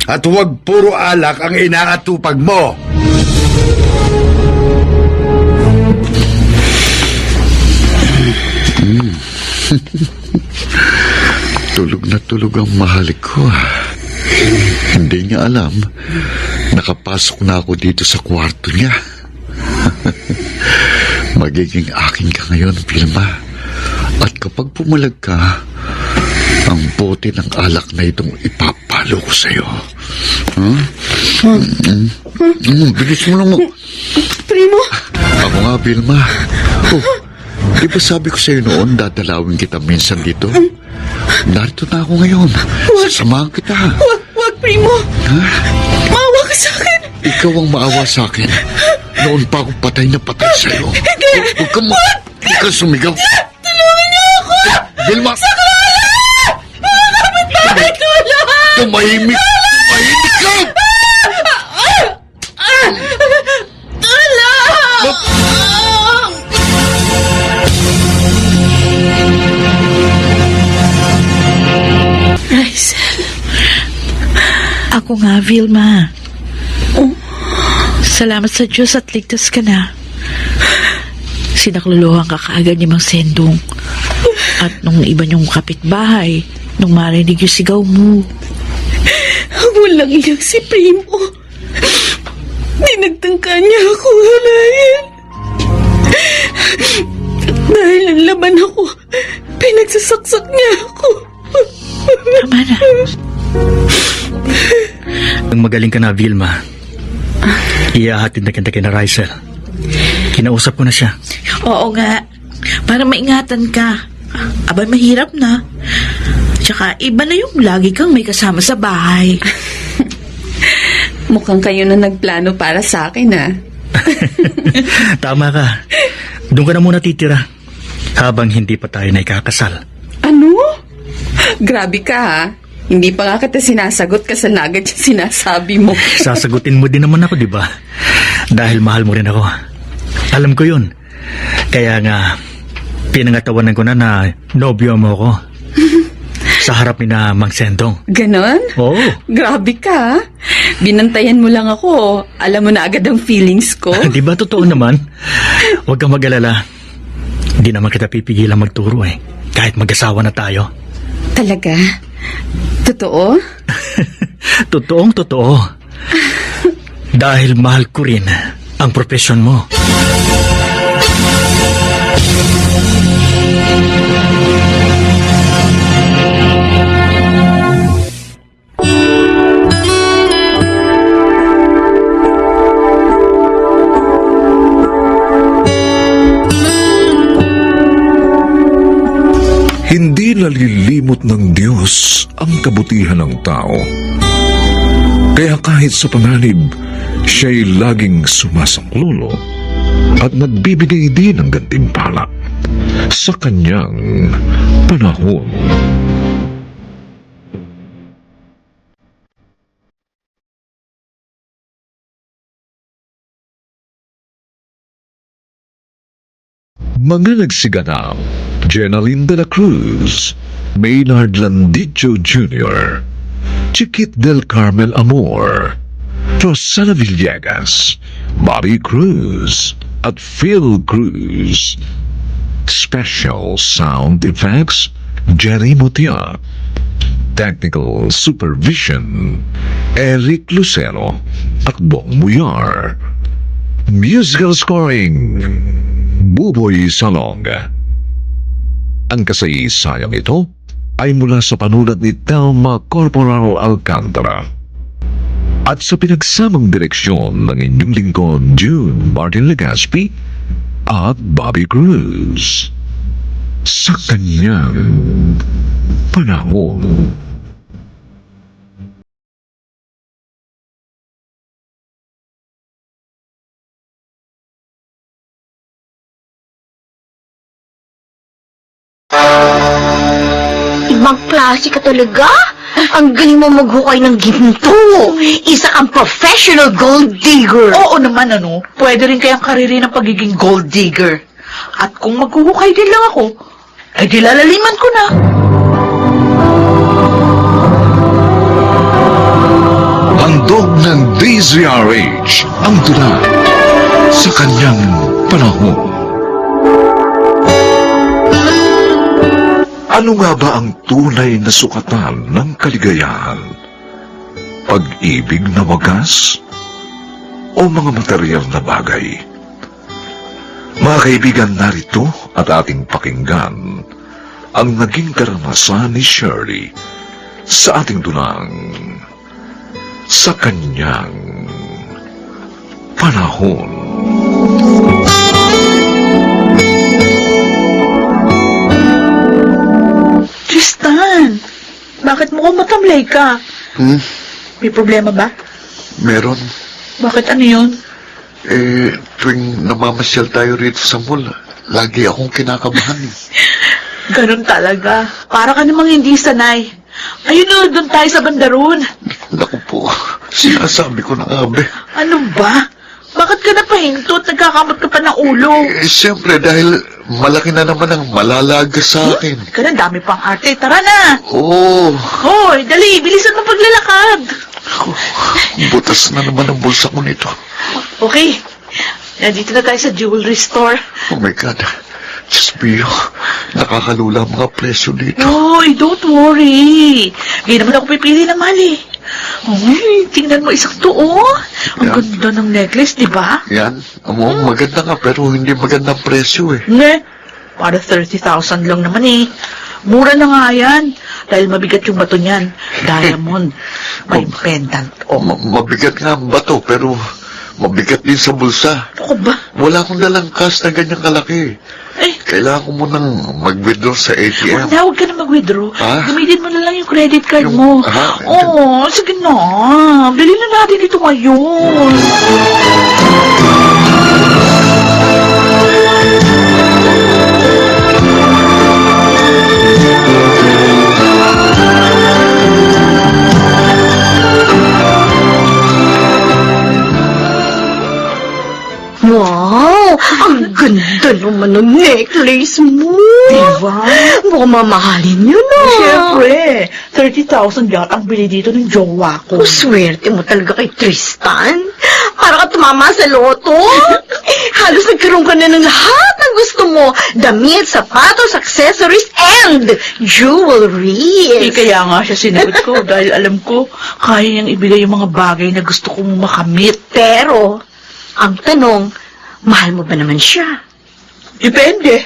At huwag puro alak ang inaatupag mo. Tulog na tulog ang mahalik ko. Hindi niya alam. Nakapasok na ako dito sa kwarto niya. Magiging akin ka ngayon, Vilma. At kapag pumalag ka, ang bote ng alak na itong ipapalo ko sa'yo. Huh? Bilis mo lang mo. Primo! Ako nga, Vilma. Oh, di ba sabi ko sa'yo noon, dadalawin kita minsan dito? Narito na ako ngayon. Sasamahan kita. Wag, Primo! Maawa ka sa akin! Ikaw ang maawa sa akin. Noon pa akong patay na patay sa'yo. Huwag ka sumigaw. Tulungan niyo ako! Vilma! Sa Clara! Mga kapitbahay ko lahat! Tumahimik! Tumahimik ka! Tulong! Rysel. Ako nga, Vilma. Salamat sa Diyos at ligtas ka na. Sinakluluhan ka kaagad ni Mang Sendong. At nung iba niyong kapitbahay, nung marinig yung sigaw mo. Walang iyak si Primo. Dinagtangka niya ako halayin. Dahil ang laban ako, pinagsasaksak niya ako. Tama na. Nang magaling ka na, Vilma, iyahatid na kita kina Rysel. Kinausap ko na siya. Oo nga. Para maingatan ka. Abay, mahirap na. Tsaka iba na yung lagi kang may kasama sa bahay. Mukhang kayo na nagplano para sa akin, ha? Tama ka. Doon ka na muna titira habang hindi pa tayo na ikakasal. Ano? Grabe ka, ha? Hindi pa nga kita sinasagot kasi agad yung sinasabi mo. Sasagutin mo din naman ako, di ba? Dahil mahal mo rin ako. Alam ko yun. Kaya nga, pinangatawanan ko na nobyo mo ako. Sa harap ni na Mang Sendong. Ganon? Oo. Grabe ka, ha? Binantayan mo lang ako. Alam mo na agad ang feelings ko. Di ba totoo naman? Huwag kang mag-alala. Hindi naman kita pipigilan magturo eh. Kahit mag-asawa na tayo. Talaga? Totoo? Totoong totoo. Dahil mahal ko rin ang profesyon mo. Hindi nalilimot ng Diyos ang kabutihan ng tao. Kaya kahit sa panganib, siya'y laging sumasaklolo at nagbibigay din ng gantimpala sa kanyang panahon. Mga nagsiganap, Jenaline de la Cruz, Maynard Landicho Jr., Chiquit del Carmel Amor, Rosana Villegas, Bobby Cruz, at Phil Cruz. Special sound effects, Jerry Mutia. Technical supervision, Eric Lucero at Bong Muyar. Musical scoring, Buboy Salong. Ang kasaysayang ito ay mula sa panulat ni Telma Corporal Alcantara at sa pinagsamang direksyon ng inyong lingkod June Martin Legaspi at Bobby Cruz sa kanyang panahon. Ibang klase ka talaga. Ang galing mo maghukay ng ginto. Isa kang professional gold digger. Oo naman, ano? Pwede rin kayang kariri ng pagiging gold digger. At kung maghuhukay din lang ako, Ay di lalaliman ko na. Handog ng DZRH ang tula sa kanyang panahon. Ano nga ba ang tunay na sukatan ng kaligayahan? Pag-ibig na wagas? O mga material na bagay? Mga kaibigan, narito at ating pakinggan ang naging karanasan ni Shirley sa ating tulang sa kanyang panahon. Tristan, bakit mo matamlay ka? May problema ba? Meron. Bakit ano yun? Tuwing namamasyal tayo rito sa mall, lagi akong kinakabahan. Ganun talaga. Para ka namang hindi sanay. Ayun na, doon tayo sa bandaron. Naku po, sinasabi ko na nga, be. Ano ba? Bakit ka napahinto at nagkakamot ka pa ng ulo? Siyempre, dahil malaki na naman ang malalagas sa akin. Ka na, dami pang arte. Tara na! Oo, Hoy, dali, bilisan mo paglalakad. butas na naman ang bulsa ko nito. Okay, nandito na tayo sa jewelry store. Oh my God. Diyos mio, nakakalula ang mga presyo dito. Hoy, don't worry. Ngayon naman ako pipili ng mali. Uy, tingnan mo isang to, oh. Ang Yeah. ganda ng necklace, di ba? Yan, maganda nga pero hindi magandang presyo eh. Ne, para 30,000 lang naman eh. Mura na nga yan. Dahil mabigat yung bato niyan. Diamond. May pendant. Oh. Mabigat nga ang bato pero mabigat din sa bulsa. Ako ba? Wala akong dalang cash na ganyang kalaki. Eh, Kailangan ko munang mag-withdraw sa ATM. huwag ka na mag-withdraw. Ha? Gamitin mo na lang yung credit card Yung- mo. ha? Oo, sige na. Bilhin na natin ito ngayon. Wow! Ang ganda naman ng necklace mo! Diba? Mukhang mamahalin yun, ah! Siyempre, 30,000 yata ang bili dito ng jowa ko. Ang swerte mo talaga kay Tristan. Para ka tumama sa loto. Halos nagkaroon ka na ng lahat ng gusto mo. Damit, sapatos, accessories, and jewelry. Kaya nga siya sinagot ko dahil alam ko kaya niyang ibigay yung mga bagay na gusto kong makamit. Pero, ang tanong, mahal mo ba naman siya? Depende.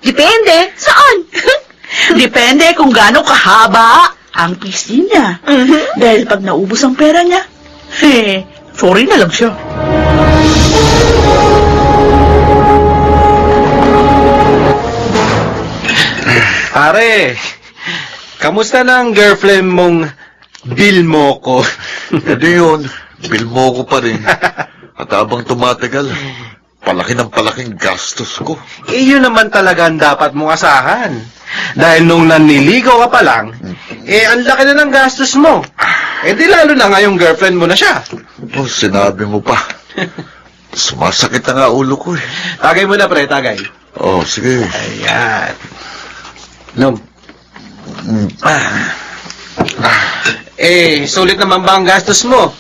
Depende. Saan? Depende kung gaano kahaba ang PC niya. Dahil pag naubos ang pera niya, sorry na lang siya. Pare, kamusta na ang girlfriend mong Bill mo ko? Ano yun? Bill mo ko pa rin. At habang tumatagal, palaki ng palaking gastos ko. Yun naman talaga ang dapat mong asahan. Dahil nung naniligaw ka pa lang, ang laki na ng gastos mo. Di lalo na nga yung girlfriend mo na siya. Oh, sinabi mo pa. Sumasakit na nga ulo ko eh. Tagay mo na, pre, tagay. Oh, sige. Ayan. Nom. Sulit naman ba ang gastos mo?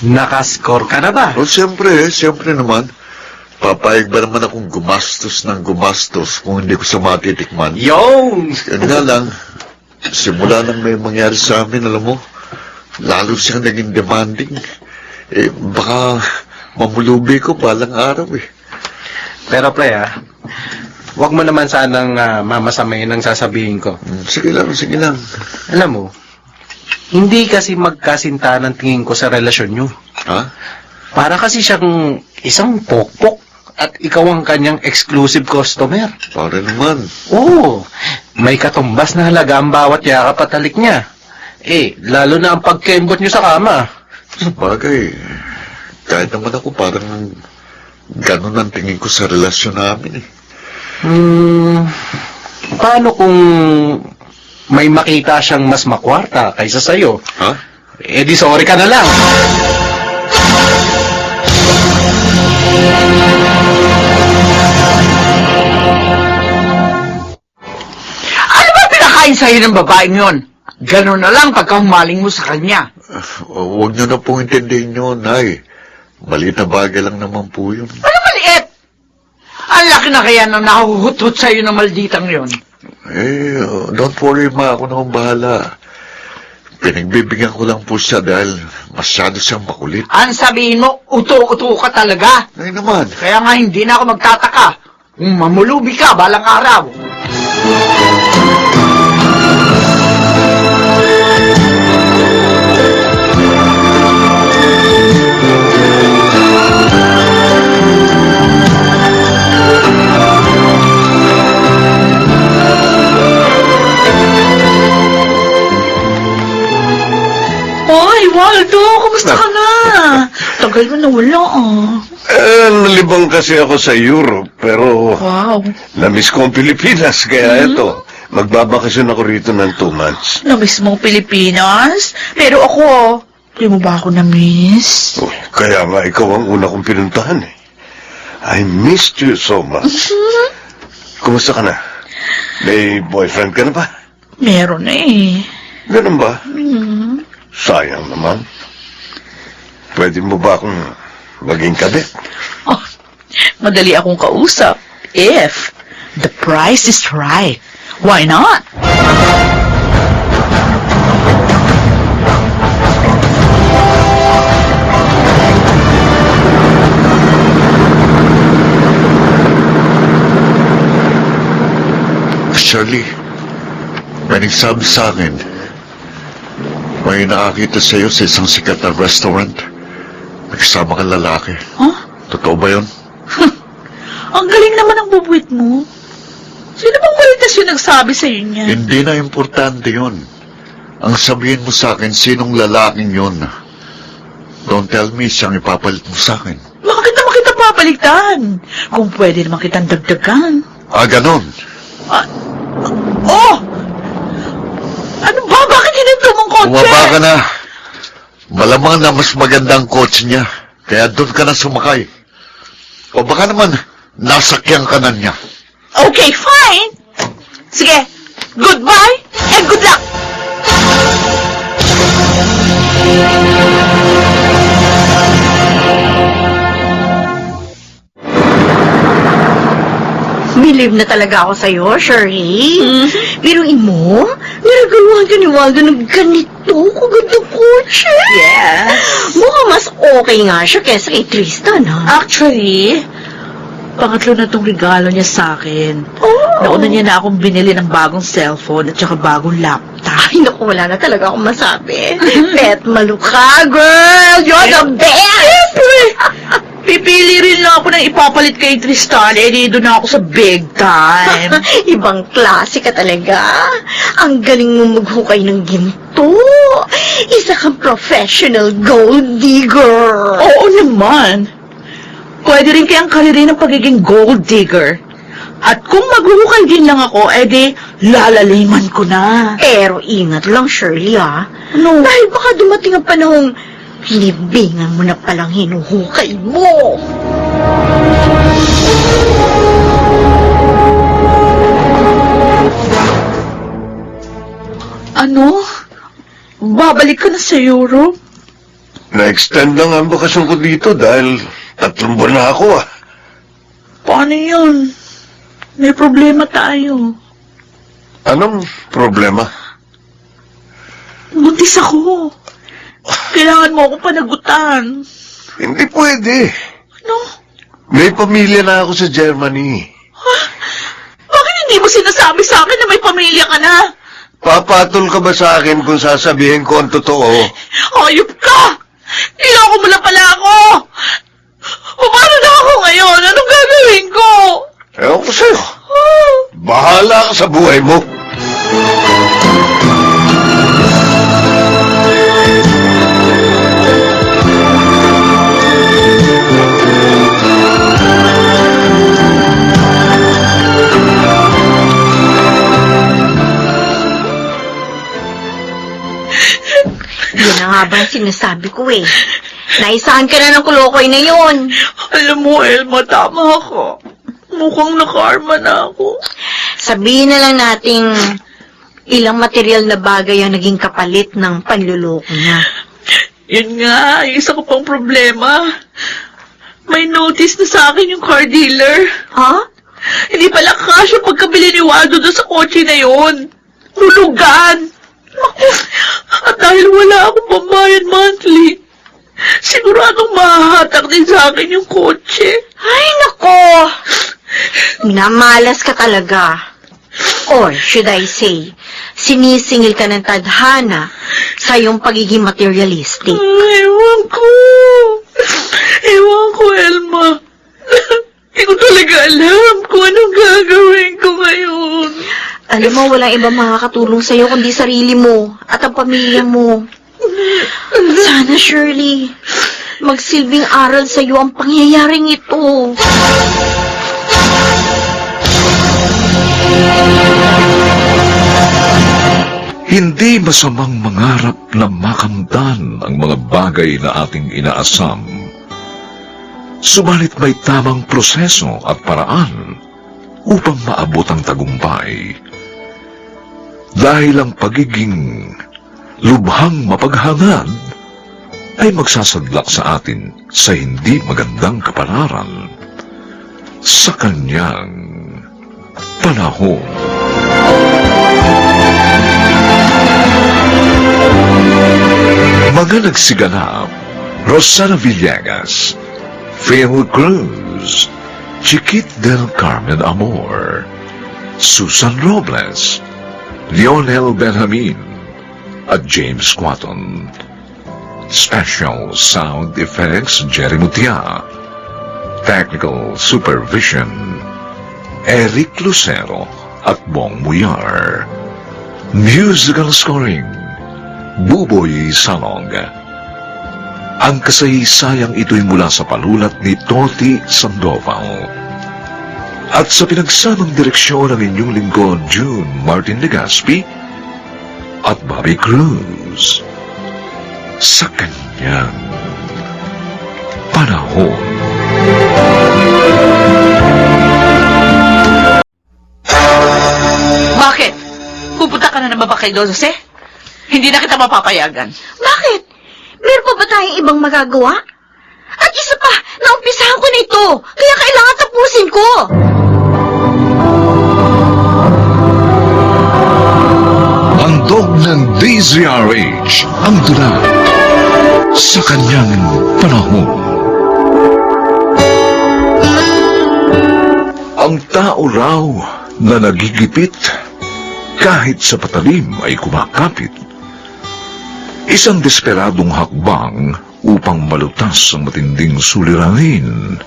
Nakascore ka na ba? Oh, siyempre naman. Papayag ba naman akong gumastos ng gumastos kung hindi ko sa matitikman? Yung! Yan nga lang, simula nang may mangyari sa amin, alam mo, lalo siyang naging demanding. Baka mamulubi ko balang araw eh. Pero pre, wag mo naman sanang mamasamayin ang sasabihin ko. Sige lang. Alam mo, hindi kasi magkasinta ng tingin ko sa relasyon nyo. Ha? Para kasi siyang isang pokpok at ikaw ang kanyang exclusive customer. Para naman. Oo, may katumbas na halaga ang bawat yakap at halik niya. Lalo na ang pagkembot nyo sa kama. Bagay, kahit naman ako parang ganun ang tingin ko sa relasyon namin eh. Paano kung may makita siyang mas makwarta kaysa sa'yo? Ha? Di sorry ka na lang. pipintayin sa'yo ng babaeng yon. Ganun na lang pagka humaling mo sa kanya. Huwag niyo na pong intindihin yun, Nay. Maliit na bagay lang naman po yun. Ano maliit? Ang laki na kaya na nahuhutot sa'yo ng malditang yon. Don't worry, Ma. Ako na akong bahala. Pinagbibigyan ko lang po siya dahil masyado siyang makulit. Ang sabihin mo, uto-uto ka talaga. Ay naman. Kaya nga hindi na ako magtataka kung mamulubi ka balang araw. Hoy, Waldo, kumusta ka na? Tagal mo na wala, Nalibang kasi ako sa Europe, pero Wow. namiss ko ang Pilipinas, kaya eto, magbabakasyon ako rito ng 2 months. Namiss mo ang Pilipinas? Pero ako, di mo ba ako na-miss? Uy, kaya nga ikaw ang una kong pinuntahan eh. I missed you so much. Kumusta ka na? May boyfriend ka na ba? Meron na eh. Ganun ba? Sayang naman. Pwede mo ba akong maging kabit? Oh, madali akong kausap. If the price is right, why not? Shirley, may nagsabi sa akin, may nakakita sa'yo sa isang sikat na restaurant. Nagsama kang lalaki. Huh? Totoo ba yun? Ang galing naman ng bubuit mo. Sino bang maritas yung nagsabi sa iyo niya? Hindi na importante yun. Ang sabihin mo sa akin, sinong lalaking yun? Don't tell me siyang ipapalit mo sa akin. Bakit naman kita papalitan? Kung pwede naman kitang dagdagan. Ganon. Oh! Ano ba? Bakit hininto mong kotse? Bumaba ka na. Malamang na mas magandang kotse niya. Kaya doon ka na sumakay. O baka naman, nasakyan ka na niya. Okay, fine. Sige, goodbye and good luck. Believe na talaga ako sa'yo, Shirley. Biruin mo, niragaluhan ka ni Waldo ng ganito kagandang kotse. Yes. Mukhang mas okay nga siya kesa kay Tristan, ha? Actually, pangatlo na tong regalo niya sa akin. Oh. Nauna niya na akong binili ng bagong cellphone at saka bagong laptop. Ay, naku, wala na talaga akong masabi. Pet maluka, girl! You're the best! Pipili rin lang ako ng ipapalit kay Tristan. Di doon ako sa big time. Ibang klase ka talaga. Ang galing mo maghukay ng ginto. Isa kang professional gold digger. Oo naman. Pwede rin kayang kalirin ng pagiging gold digger. At kung maghuhukay din lang ako, di lalaliman ko na. Pero ingat lang, Shirley, ha? Ano? Dahil baka dumating ang panahong libingan mo na palang hinuhukay mo. Ano? Babalik ka na sa Europe? Na-extend lang ang bakasyon ko dito dahil 3 buwan na ako ah. Paano yun? May problema tayo. Anong problema? Buntis ako. Kailangan mo akong panagutan. Hindi pwede. Ano? May pamilya na ako sa Germany. Bakit hindi mo sinasabi sa akin na may pamilya ka na? Papatol ka ba sa akin kung sasabihin ko ang totoo? Hayop ka! Niloko mo na pala ako! Paano na ako ngayon? Anong gagawin ko? Ewan ko sa'yo. Bahala ka sa buhay mo. Yan na nga ba ang sinasabi ko eh. Naisahan ka na ng kulokoy na yun. Alam mo, Elma, tama ako. Mukhang nakarma na ako. Sabihin na lang nating Ilang material na bagay ang naging kapalit ng panluloko niya. Yun nga, isa ko pang problema. May notice na sa akin yung car dealer. Ha? Hindi pala kasya pagkabili ni Waldo doon sa kotse na yun. Hulugan. Naku, at dahil wala akong pambayad monthly, siguradong mahahatak din sa akin yung kotse. Ay, nako! Minamalas ka talaga. Or, should I say, sinisingil ka ng tadhana sa iyong pagiging materialistic. Ewan ko, Elma. Hindi ko talaga alam kung anong gagawin ko ngayon. Alam mo, walang ibang makakatulong sa'yo kundi sarili mo at ang pamilya mo. Sana, Shirley, magsilbing aral sa'yo ang pangyayaring ito. Hindi masamang mangarap na makamtan ang mga bagay na ating inaasam. Subalit may tamang proseso at paraan upang maabot ang tagumpay. Dahil ang pagiging lubhang mapaghangad ay magsasadlak sa atin sa hindi magandang kapalaran sa kanyang panahon. Mga nagsiganap: Rosana Villegas, Phil Cruz, Chiquit del Carmen Amor, Susan Robles, Lionel Benjamin, at James Quaton. Special Sound Effects Jerry Mutia. Technical Supervision Eric Lucero at Bong Muyar. Musical Scoring Buboy Salong. Ang kasaysayang ito'y mula sa panulat ni Toti Sandoval. At sa pinagsamang direksyon ng inyong lingkod, June Martin Legaspi at Bobby Cruz. Sa kanyang panahon. Bakit? Pupunta ka na naman ba kay Jose? Hindi na kita mapapayagan. Bakit? Meron pa ba tayong ibang magagawa? At isa pa, naumpisahan ko na ito, kaya kailangan tapusin ko. Handog ng DZRH ang tula sa kanyang panahon. Ang tao raw na nagigipit kahit sa patalim ay kumakapit. Isang desperadong hakbang upang malutas ang matinding suliranin.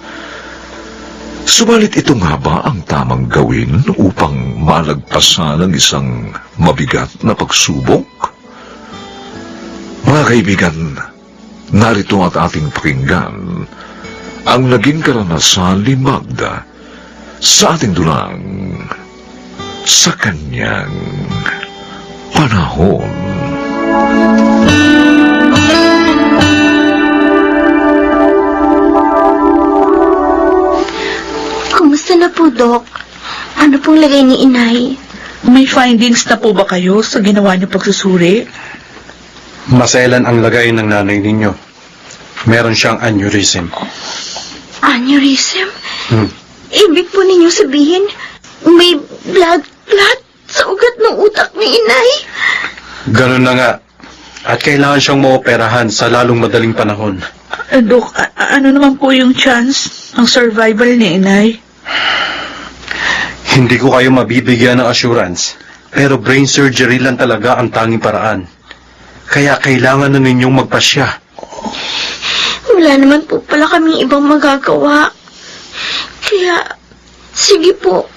Subalit ito nga ba ang tamang gawin upang malagpasan ang isang mabigat na pagsubok? Mga kaibigan, narito at ating pakinggan ang naging karanasan ni Magda sa ating dulang sa kanyang panahon. Kumusta na po, Dok? Ano pong lagay ni Inay? May findings na po ba kayo sa ginawa niyo pagsusuri? Maselan ang lagay ng nanay ninyo. Meron siyang aneurysm. Aneurysm? Hmm. Ibig po ninyo sabihin, may blood clot sa ugat ng utak ni Inay? Ganun na nga. At kailangan siyang maoperahan sa lalong madaling panahon. Dok, ano naman po yung chance ng survival ni Inay? Hindi ko kayo mabibigyan ng assurance, pero brain surgery lang talaga ang tanging paraan. Kaya kailangan na ninyong magpasya. Wala naman po pala kaming ibang magagawa. Kaya, sige po,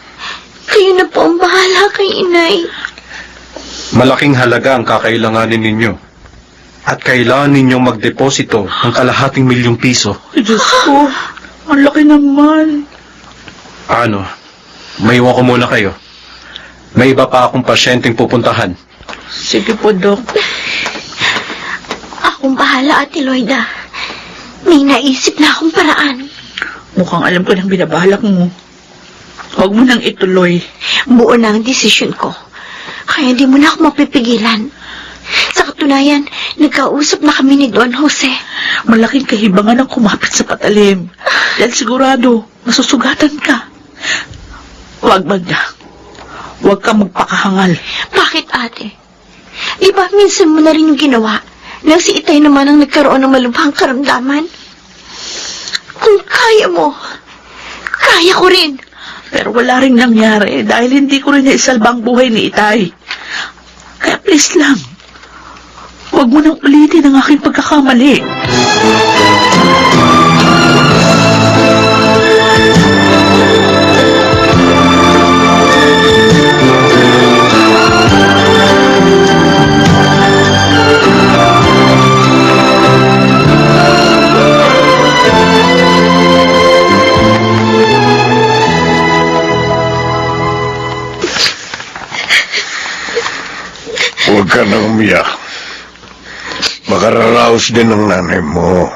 kayo na po ang bahala kay Inay. Malaking halaga ang kakailanganin ninyo. At kailangan ninyong magdeposito ng ₱250,000. Ay, Diyos ko, ang laki naman. Ano? May iwan ko muna kayo. May iba pa akong pasyenteng pupuntahan. Sige po, Dok. Akong bahala, Ate Loida. May naisip na akong paraan. Mukhang alam ko nang binabalak mo. Huwag mo nang ituloy. Buo na ang desisyon ko. Kaya di mo na ako mapipigilan. Sa katunayan, nagkausap na kami ni Don Jose. Malaking kahibangan ang kumapit sa patalim. Dahil sigurado, masusugatan ka. Huwag, Magda. Huwag ka magpakahangal. Bakit, ate? Di ba minsan mo na rin yung ginawa nang si Itay naman ang nagkaroon ng malubhang karamdaman? Kung kaya mo, kaya ko rin. Pero wala rin nangyari dahil hindi ko rin naisalba ang buhay ni Itay. Kaya please lang, huwag mo nang ulitin ang aking pagkakamali. Huwag ka nang umiyak. Makararaos din ng nanay mo.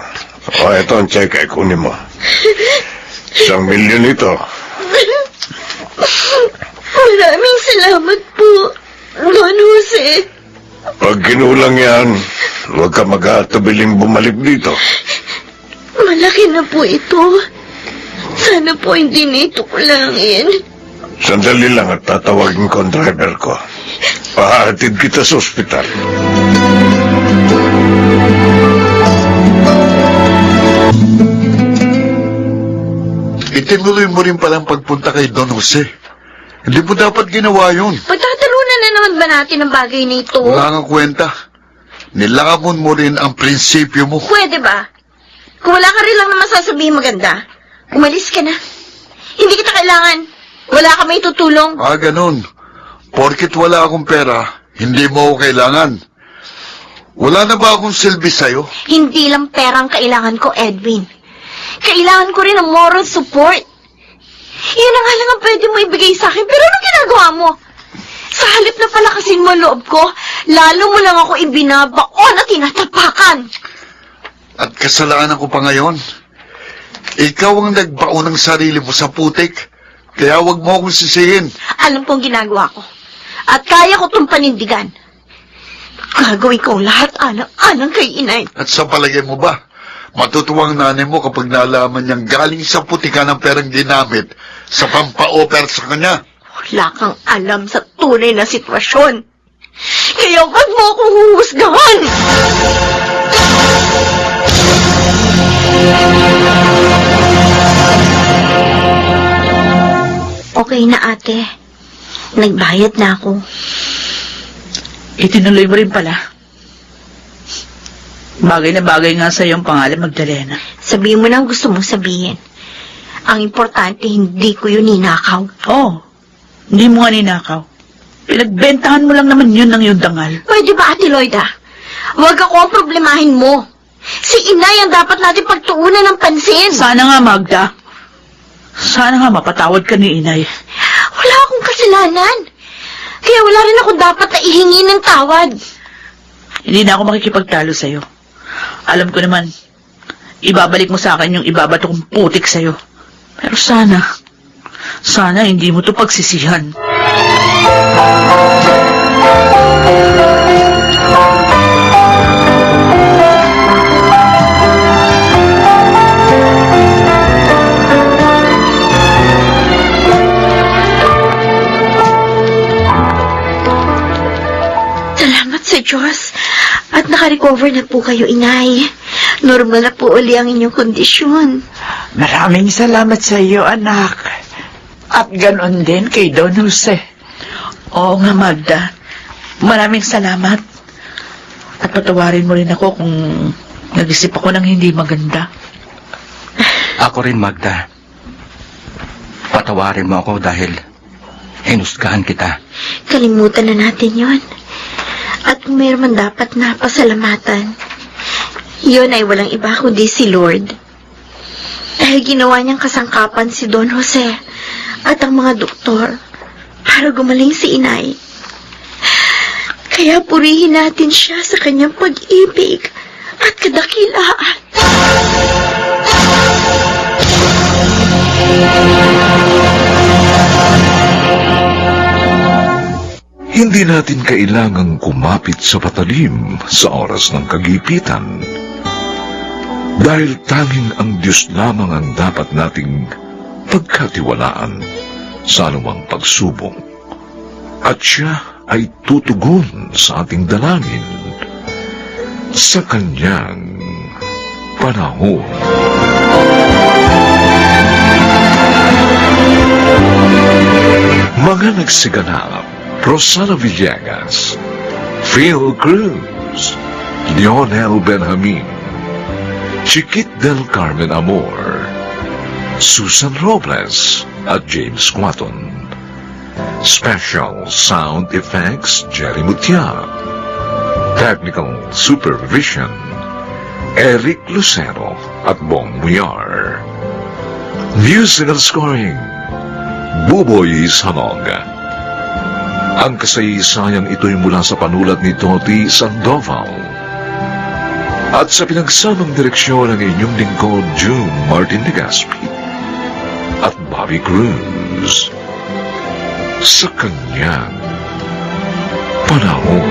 O, ito ang check ay kunin mo. 1,000,000 ito. Maraming salamat po, Don Jose. Pag kinulang yan, huwag ka mag-aatubiling bumalik dito. Malaki na po ito. Sana po hindi na ito kulangin. Sandali lang at tatawagin ko ang driver ko. Pahatid kita sa ospital. Itinuloy mo rin palang pagpunta kay Don Jose. Hindi mo dapat ginawa yun. Pagtatalunan na naman ba natin ang bagay na ito? Wala kang kwenta. Nilangamon mo rin ang prinsipyo mo. Pwede ba? Kung wala ka rin lang naman sasabihin maganda, umalis ka na. Hindi kita kailangan. Wala ka may tutulong. Ganun. Porket wala akong pera, hindi mo ako kailangan. Wala na ba akong silbi sa'yo? Hindi lang perang kailangan ko, Edwin. Kailangan ko rin ng moral support. Yan ang nga lang ang pwede mo ibigay sa akin, pero anong ginagawa mo? Sa halip na palakasin mo ang loob ko, lalo mo lang ako ibinabaon at tinatapakan. At kasalanan ko pa ngayon. Ikaw ang nagbaon ng sarili mo sa putik, kaya wag mo akong sisihin. Alam ko ang ginagawa ko. At kaya ko itong panindigan. Gagawin ko ang lahat alang kay inay. At sa palagay mo ba, matutuwang nanay mo kapag nalaman niyang galing sa putika ng perang ginamit sa pampa-offer sa kanya? Wala kang alam sa tunay na sitwasyon. Kaya wag mo akong huhusgahan. Okay na, ate. Nagbayad na ako. Itinuloy mo rin pala. Bagay na bagay nga sa iyong pangalan, Magdalena. Sabihin mo na ang gusto mong sabihin. Ang importante, hindi ko yun ninakaw. Oo, hindi mo nga ninakaw. Pinagbentahan mo lang naman yun ng iyong dangal. Pwede ba, Ate Loida? Huwag ako ang problemahin mo. Si Inay ang dapat natin pagtuunan ng pansin. Sana nga, Magda. Sana nga mapatawad ka ni Inay. Wala akong kasalanan. Kaya wala rin ako dapat na ihingi ng tawad. Hindi na ako makikipagtalo sa'yo. Alam ko naman, ibabalik mo sa akin yung ibabato kong putik sa'yo. Pero sana hindi mo to pagsisihan. Salamat sa Diyos. At nakarecover na po kayo, Inay. Normal na po uli ang inyong kondisyon. Maraming salamat sa iyo, anak. At ganon din kay Don Jose. Oo nga, Magda. Maraming salamat. At patawarin mo rin ako kung nag-isip ako ng hindi maganda. Ako rin, Magda. Patawarin mo ako dahil hinusgahan kita. Kalimutan na natin yon. At kung mayroon man dapat na pasalamatan, yun ay walang iba kundi si Lord. Dahil ginawa niyang kasangkapan si Don Jose at ang mga doktor para gumaling si Inay. Kaya purihin natin siya sa kanyang pag-ibig at kadakilaan. Hindi natin kailangang kumapit sa patalim sa oras ng kagipitan. Dahil tanging ang Diyos lamang ang dapat nating pagkatiwalaan sa anumang pagsubok. At siya ay tutugon sa ating dalangin sa kanyang panahon. Mga nagsiganap: Rosana Villegas, Phil Cruz, Lionel Benjamin, Chiquit del Carmen Amor, Susan Robles at James Quaton. Special Sound Effects, Jerry Mutia. Technical Supervision, Eric Lucero at Bong Muyar. Musical Scoring, Buboy Sanog. Ang kasaysayang ito'y mula sa panulat ni Toti Sandoval. At sa pinagsamang direksyon ng inyong lingkod, June Martin Legaspi at Bobby Cruz. Sa kanyang panahon.